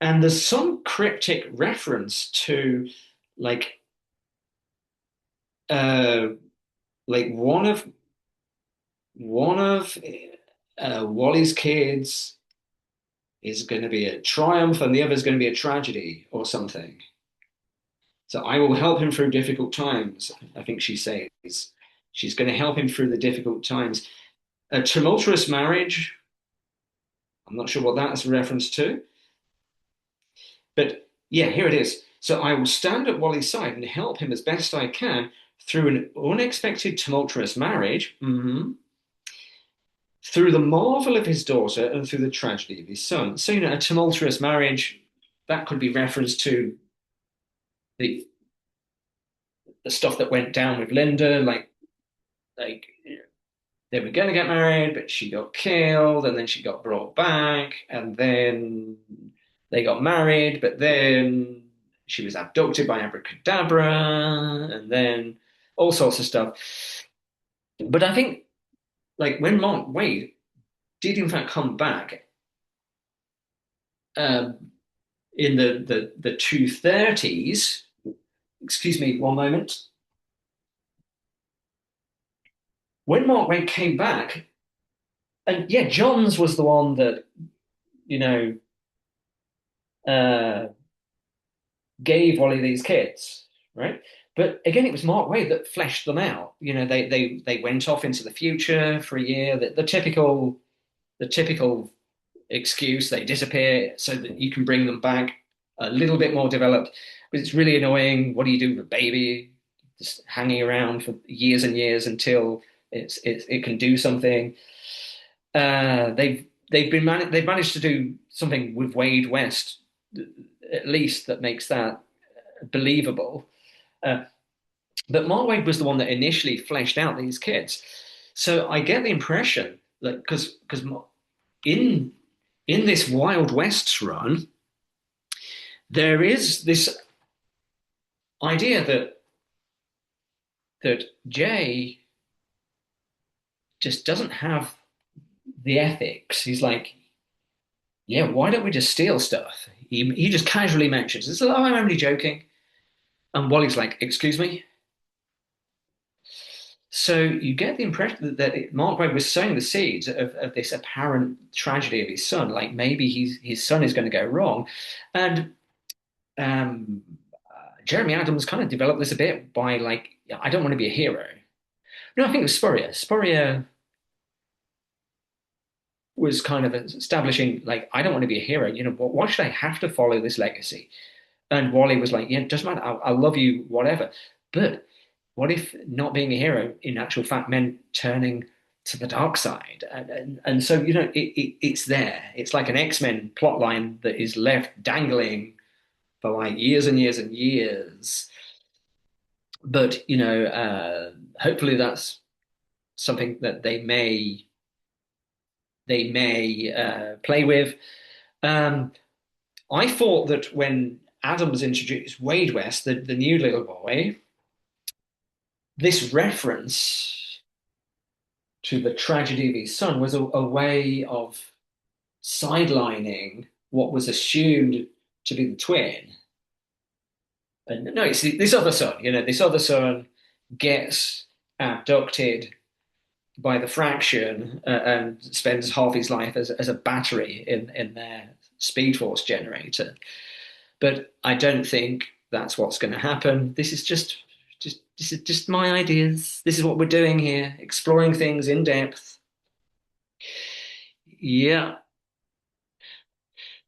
there's some cryptic reference to like uh like one of Wally's kids is going to be a triumph and the other is going to be a tragedy or something. So I will help him through difficult times, I think she says. She's going to help him through the difficult times. A tumultuous marriage, I'm not sure what that's a reference to. But yeah, here it is. So I will stand at Wally's side and help him as best I can through an unexpected tumultuous marriage, through the marvel of his daughter and through the tragedy of his son. So, a tumultuous marriage, that could be reference to the the stuff that went down with Linda, like they were going to get married, but she got killed, and then she got brought back, and then they got married, but then she was abducted by Abracadabra, and then all sorts of stuff. But I think, like, when Mark Wade did in fact come back um, in the 230s, excuse me one moment, when Mark Wade came back, and yeah, Johns was the one that, you know, uh, gave Wally these kids, right? But again, it was Mark Wade that fleshed them out. They went off into the future for a year. The typical excuse, they disappear so that you can bring them back a little bit more developed. But it's really annoying. What do you do with a baby just hanging around for years and years until it can do something? They've managed to do something with Wade West, at least that makes that believable. Uh, but Mark Wade was the one that initially fleshed out these kids. So I get the impression that because in in this Wild West's run, there is this idea that Jay just doesn't have the ethics. He's like, yeah, why don't we just steal stuff? He just casually mentions, it's, oh, I'm only joking. And Wally's like, excuse me? So you get the impression that Mark Wade was sowing the seeds of this apparent tragedy of his son. Like maybe his son is going to go wrong. And Jeremy Adams kind of developed this a bit by like, yeah, I don't want to be a hero. No, I think it was Spurrier. Spurrier was kind of establishing like, I don't want to be a hero. Why should I have to follow this legacy? And Wally was like, yeah, it doesn't matter. I'll love you, whatever. But what if not being a hero in actual fact meant turning to the dark side? And so, it's there. It's like an X-Men plot line that is left dangling for like years and years and years. But, hopefully that's something that they may play with. Um, I thought that when Adams introduced Wade West, the new little boy, this reference to the tragedy of his son was a way of sidelining what was assumed to be the twin. And no, it's this other son. This other son gets abducted by the fraction and spends half his life as a battery in their Speed Force generator. But I don't think that's what's going to happen. This is just my ideas. This is what we're doing here, exploring things in depth. Yeah.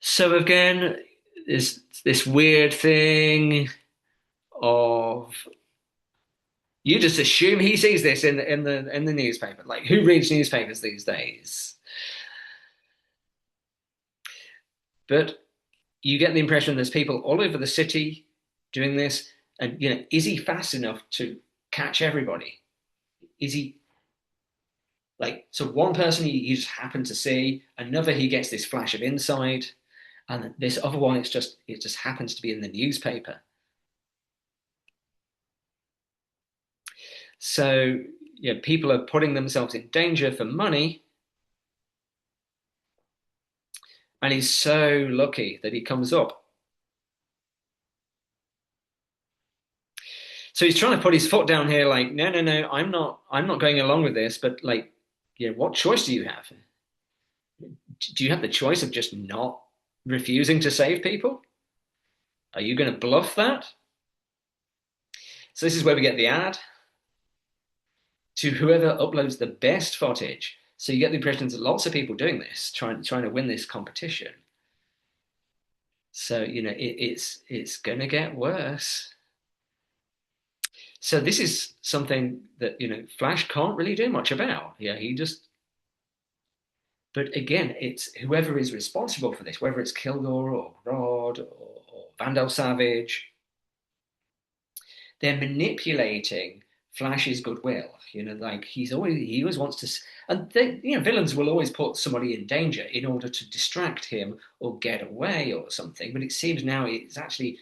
So again, this weird thing of you just assume he sees this in the newspaper. Like who reads newspapers these days? But you get the impression there's people all over the city doing this, and is he fast enough to catch everybody? Is he like so? One person he just happened to see, another he gets this flash of insight, and this other one it just happens to be in the newspaper. So people are putting themselves in danger for money, and he's so lucky that he comes up. So he's trying to put his foot down here, like, no, no, no, I'm not going along with this. But like, yeah, what choice do you have? Do you have the choice of just not refusing to save people? Are you going to bluff that? So this is where we get the ad to whoever uploads the best footage. So you get the impression that lots of people doing this, trying to win this competition. So, it's going to get worse. So this is something that, Flash can't really do much about. Yeah, he just, but again, it's whoever is responsible for this, whether it's Kilgore or Grodd or Vandal Savage, they're manipulating Flash's goodwill. Like he always wants to, and villains will always put somebody in danger in order to distract him or get away or something. But it seems now it's actually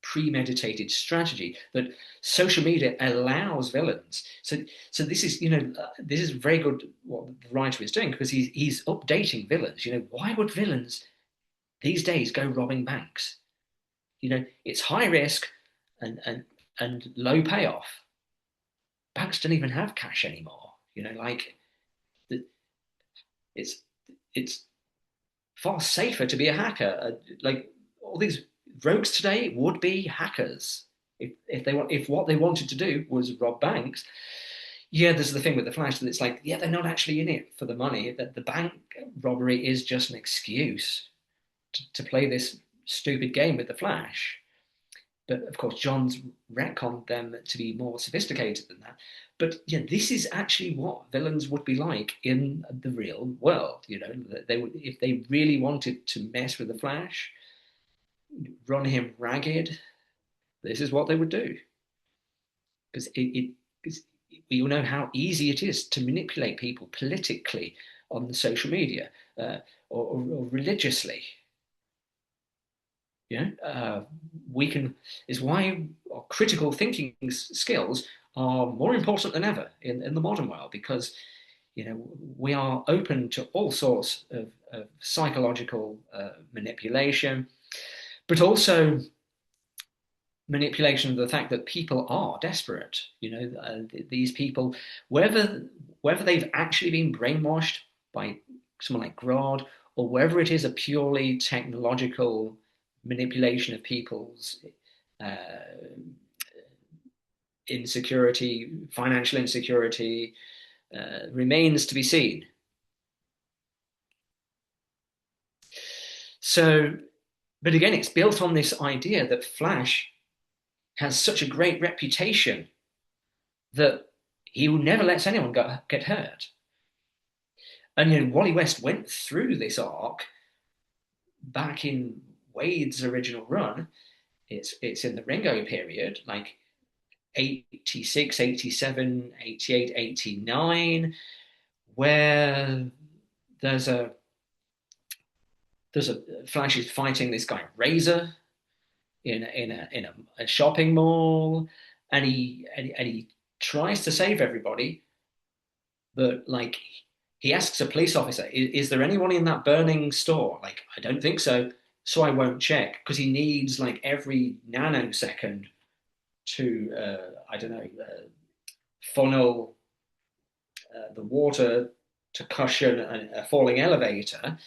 premeditated strategy that social media allows villains. So this is this is very good what the writer is doing because he's updating villains. Why would villains these days go robbing banks? It's high risk and low payoff. Banks don't even have cash anymore. Like it's it's far safer to be a hacker. Like all these rogues today would be hackers if what they wanted to do was rob banks. Yeah, there's the thing with the Flash that it's like, yeah, they're not actually in it for the money. That the bank robbery is just an excuse to play this stupid game with the Flash. But of course, John's retconned them to be more sophisticated than that. But yeah, this is actually what villains would be like in the real world. They would, if they really wanted to mess with the Flash, run him ragged. This is what they would do because because we all know how easy it is to manipulate people politically on the social media or religiously. We can is why our critical thinking skills are more important than ever in the modern world because we are open to all sorts of psychological manipulation, but also manipulation of the fact that people are desperate. These people, whether they've actually been brainwashed by someone like Grodd, or whether it is a purely technological manipulation of people's uh, insecurity, financial insecurity, remains to be seen. So, but again, it's built on this idea that Flash has such a great reputation that he never lets anyone get hurt. And Wally West went through this arc back in Wade's original run. It's in the Ringo period, like 86, 87, 88, 89, where there's a there's a Flash is fighting this guy Razor in a shopping mall, and he tries to save everybody, but like he asks a police officer, is there anyone in that burning store? Like, I don't think so, so I won't check because he needs like every nanosecond to I don't know funnel the water to cushion a falling elevator.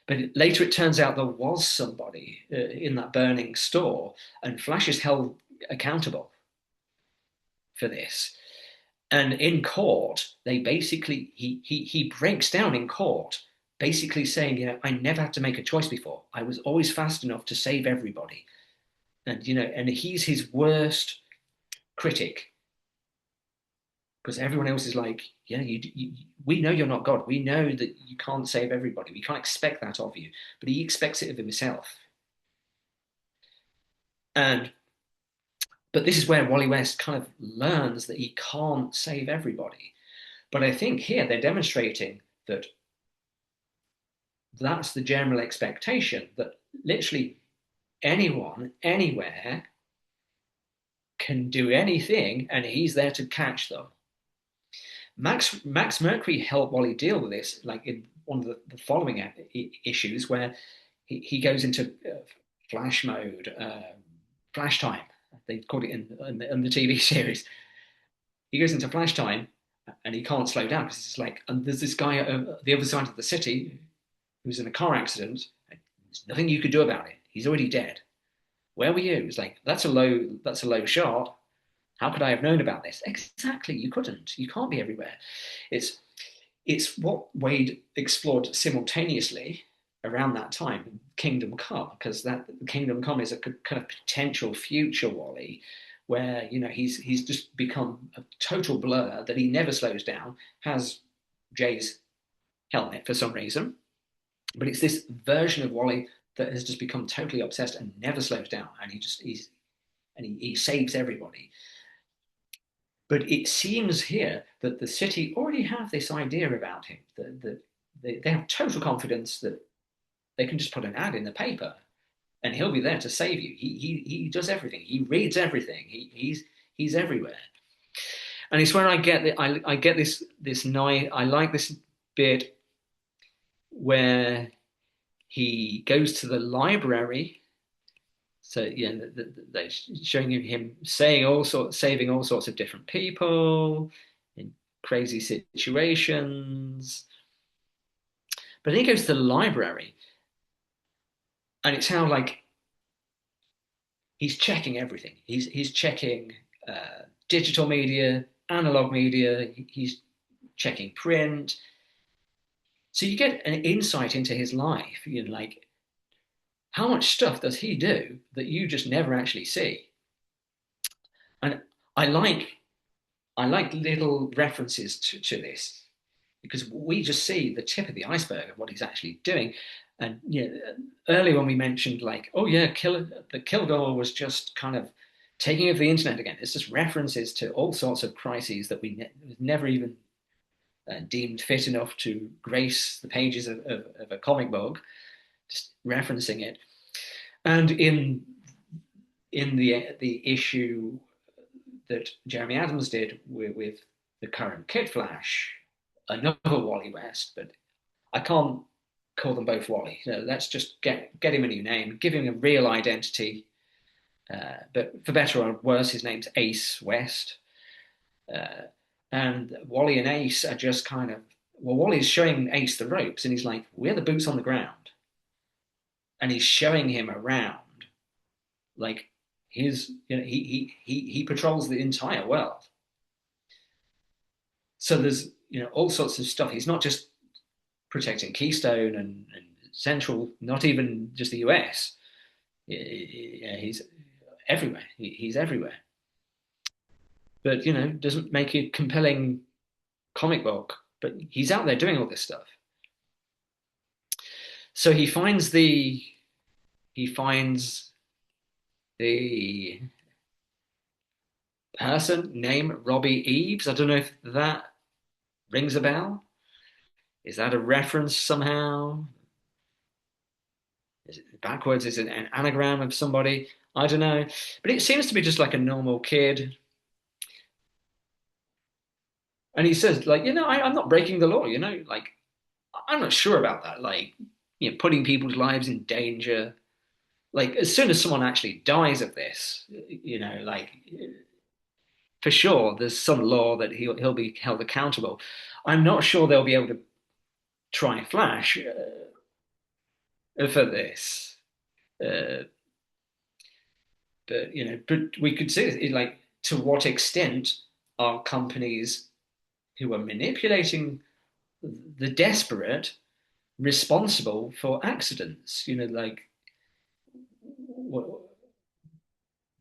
But later it turns out there was somebody in that burning store, and Flash is held accountable for this. And in court, they basically he breaks down in court, basically saying, I never had to make a choice before. I was always fast enough to save everybody, and he's his worst critic because everyone else is like, yeah, we know you're not God. We know that you can't save everybody. We can't expect that of you. But he expects it of himself. And but this is where Wally West kind of learns that he can't save everybody. But I think here they're demonstrating that that's the general expectation that literally anyone, anywhere can do anything, and he's there to catch them. Max Mercury helped Wally deal with this, like in one of the following issues, where he goes into flash mode, flash time. They called it in the TV series. He goes into flash time, and he can't slow down because it's like, and there's this guy at the other side of the city who's in a car accident. There's nothing you could do about it. He's already dead. Where were you? It's like that's a low shot. How could I have known about this? Exactly, you couldn't. You can't be everywhere. It's it's what Wade explored simultaneously, around that time, Kingdom Come, because that Kingdom Come is a kind of potential future Wally, where he's just become a total blur that he never slows down, has Jay's helmet for some reason, but it's this version of Wally that has just become totally obsessed and never slows down, and he saves everybody. But it seems here that the city already have this idea about him, that they have total confidence that they can just put an ad in the paper and he'll be there to save you. He does everything. He reads everything. He's everywhere. And it's where I get this nice. I like this bit where he goes to the library. So yeah, they're showing him saving all sorts of different people in crazy situations. But then he goes to the library, and it's how like he's checking everything. He's checking digital media, analog media. He's checking print. So you get an insight into his life. Like how much stuff does he do that you just never actually see? And I like I like little references to this because we just see the tip of the iceberg of what he's actually doing. And earlier when we mentioned like, oh yeah, the Kilgore was just kind of taking over the internet again. It's just references to all sorts of crises that never even deemed fit enough to grace the pages of a comic book, just referencing it. And in the issue that Jeremy Adams did with the current Kid Flash, another Wally West, but I can't call them both Wally. Let's just get him a new name, give him a real identity. But for better or worse, his name's Ace West. Uh, and Wally and Ace are just kind of, well, Wally's showing Ace the ropes, and he's like, we're the boots on the ground. And he's showing him around. Like he patrols the entire world. So there's all sorts of stuff. He's not just protecting Keystone and Central, not even just the US. He's everywhere. He's everywhere. But doesn't make a compelling comic book. But he's out there doing all this stuff. So he finds the person named Robbie Eves. I don't know if that rings a bell. Is that a reference somehow? Is it backwards? Is it an anagram of somebody? I don't know. But it seems to be just like a normal kid. And he says, like, I'm not breaking the law, like, I'm not sure about that. Like, putting people's lives in danger. Like, as soon as someone actually dies of this, like, for sure, there's some law that he'll be held accountable. I'm not sure they'll be able to try Flash for this. Uh, but we could see it, like to what extent are companies who are manipulating the desperate responsible for accidents? Like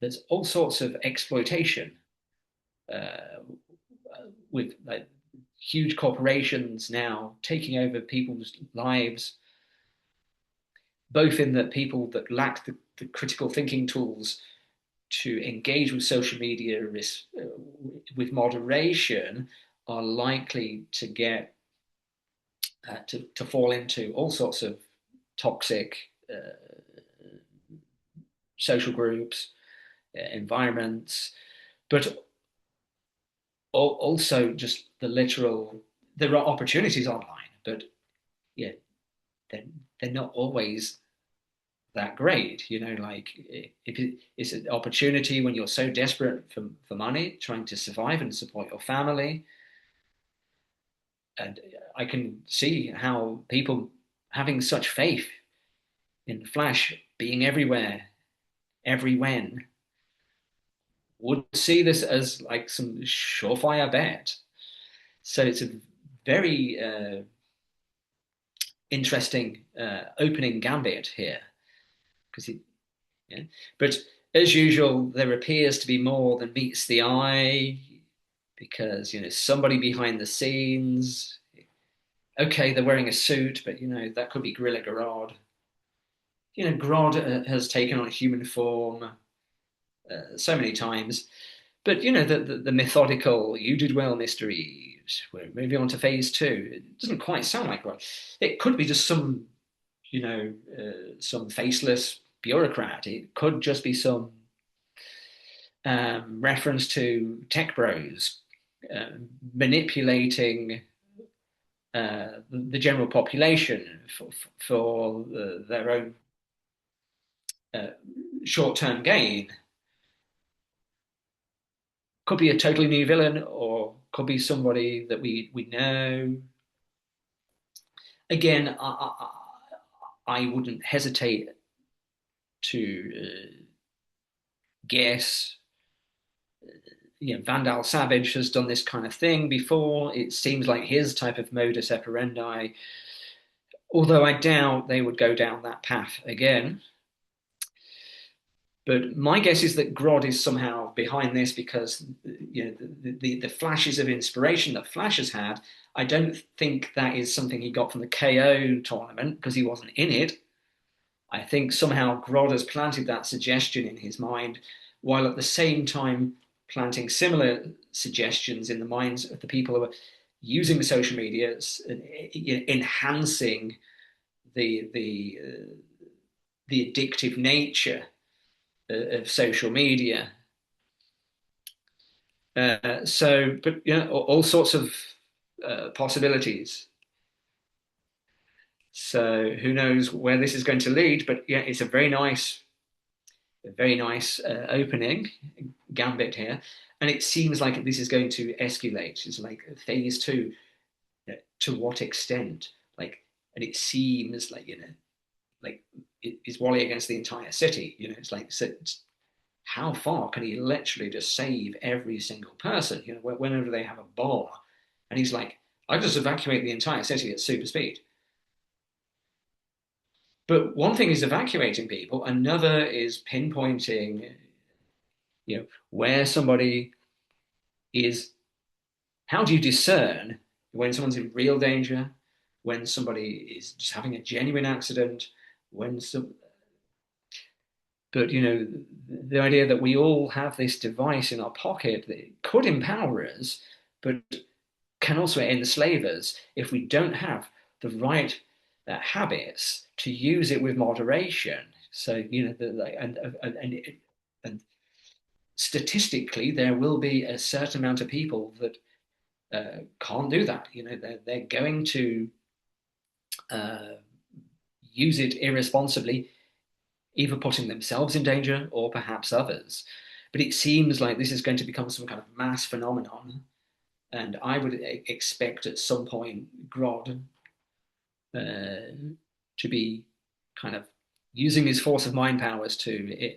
there's all sorts of exploitation uh, with like huge corporations now taking over people's lives, both in that people that lack the critical thinking tools to engage with social media with moderation are likely to get to fall into all sorts of toxic social groups, environments, but also just the literal. There are opportunities online, but yeah, they're, they're not always that great. Like if it's an opportunity when you're so desperate for money, trying to survive and support your family. And I can see how people having such faith in Flash being everywhere, every when, would see this as like some surefire bet. So it's a very interesting opening gambit here because he, yeah. But as usual, there appears to be more than meets the eye because somebody behind the scenes. Okay, they're wearing a suit, but that could be Gorilla Grodd. Grodd has taken on human form so many times. But the methodical, you did well, Mr. Eves. We're moving on to phase two. It doesn't quite sound like Grodd. It could be just some faceless bureaucrat. It could just be some reference to tech bros uh, manipulating the general population for their own uh, short-term gain. Could be a totally new villain, or could be somebody that we know. Again, I wouldn't hesitate to guess. Vandal Savage has done this kind of thing before. It seems like his type of modus operandi, although I doubt they would go down that path again. But my guess is that Grodd is somehow behind this because the flashes of inspiration that Flash has had. I don't think that is something he got from the KO tournament because he wasn't in it. I think somehow Grodd has planted that suggestion in his mind, while at the same time planting similar suggestions in the minds of the people who are using the social media, enhancing the addictive nature of social media. But all sorts of possibilities. So who knows where this is going to lead? But yeah, it's a very nice opening gambit here, and it seems like this is going to escalate. It's like phase two. To what extent? And it seems like is Wally against the entire city? It's like so, how far can he literally just save every single person? Whenever they have a bomb, and he's like, I just evacuate the entire city at super speed. But one thing is evacuating people, another is pinpointing, where somebody is. How do you discern when someone's in real danger, when somebody is just having a genuine accident, when some. But the idea that we all have this device in our pocket that could empower us, but can also enslave us if we don't have the right habits to use it with moderation. So and statistically, there will be a certain amount of people that can't do that. They're going to uh, use it irresponsibly, either putting themselves in danger or perhaps others. But it seems like this is going to become some kind of mass phenomenon, and I would expect at some point Grodd to be kind of using his force of mind powers to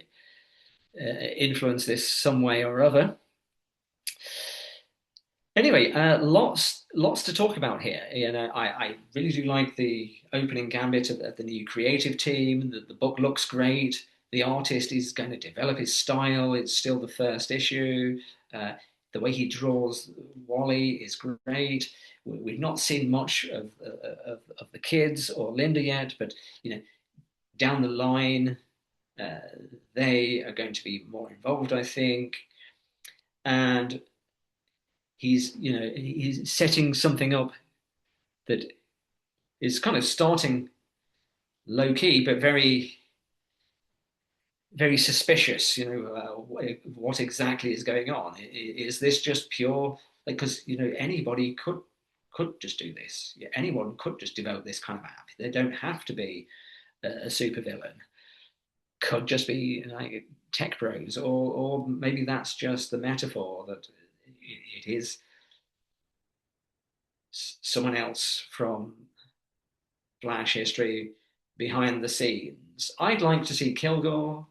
influence this some way or other. Anyway, lots to talk about here. I really do like the opening gambit of the new creative team. The book looks great. The artist is going to develop his style. It's still the first issue. Uh, the way he draws Wally is great. We've not seen much of the kids or Linda yet, but down the line, uh, they are going to be more involved, I think. And he's setting something up that is kind of starting low key, but very very suspicious. What exactly is going on? Is this just pure? Like, because anybody could just do this. Yeah, anyone could just develop this kind of app. They don't have to be a supervillain. Could just be like tech bros, or maybe that's just the metaphor that it is someone else from Flash history behind the scenes. I'd like to see Kilgore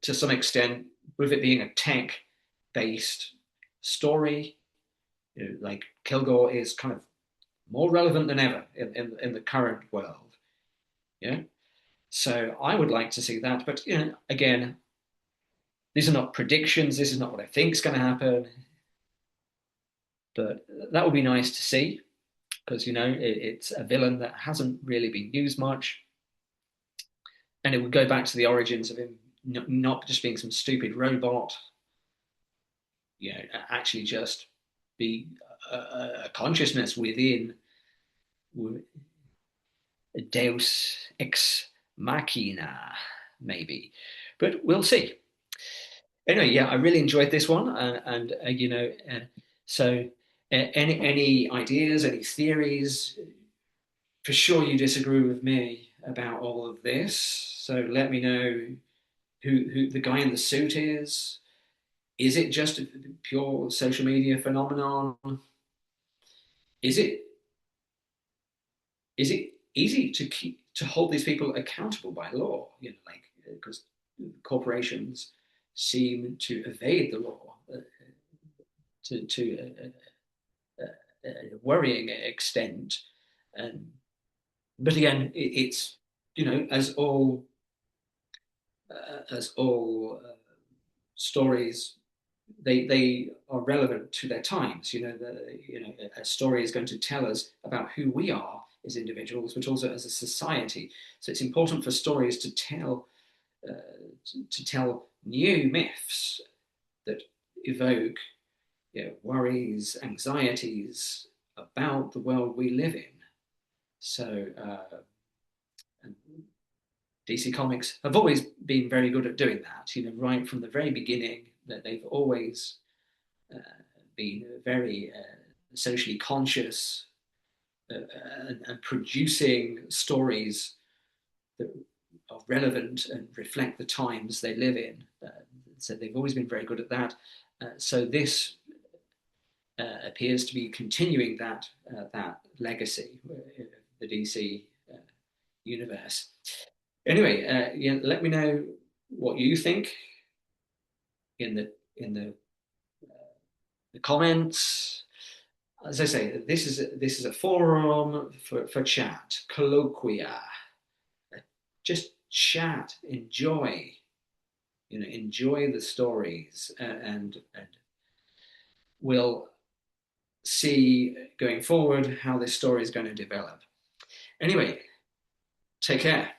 to some extent, with it being a tech based story. Like Kilgore is kind of more relevant than ever in the current world. Yeah. So I would like to see that. But again, these are not predictions. This is not what I think is going to happen. But that would be nice to see because it's a villain that hasn't really been used much, and it would go back to the origins of him not just being some stupid robot. Actually just be a consciousness within a Deus ex machina, maybe. But we'll see. Anyway, yeah, I really enjoyed this one, so any ideas, any theories? For sure, you disagree with me about all of this, so let me know who the guy in the suit is. Is it just a pure social media phenomenon? Is it is it easy to hold these people accountable by law? Like because corporations seem to evade the law to a worrying extent. And but again, it's as all stories, they are relevant to their times. A story is going to tell us about who we are as individuals, but also as a society. So it's important for stories uh, to tell new myths that evoke worries, anxieties about the world we live in. So DC Comics have always been very good at doing that. Right from the very beginning, that they've always uh, been very socially conscious and producing stories that are relevant and reflect the times they live in. So they've always been very good at that. So this appears to be continuing that legacy, the DC universe. Anyway, let me know what you think in the comments. As I say, this is a forum for chat, colloquia. Just chat, enjoy the stories, and we'll see going forward how this story is going to develop. Anyway, take care.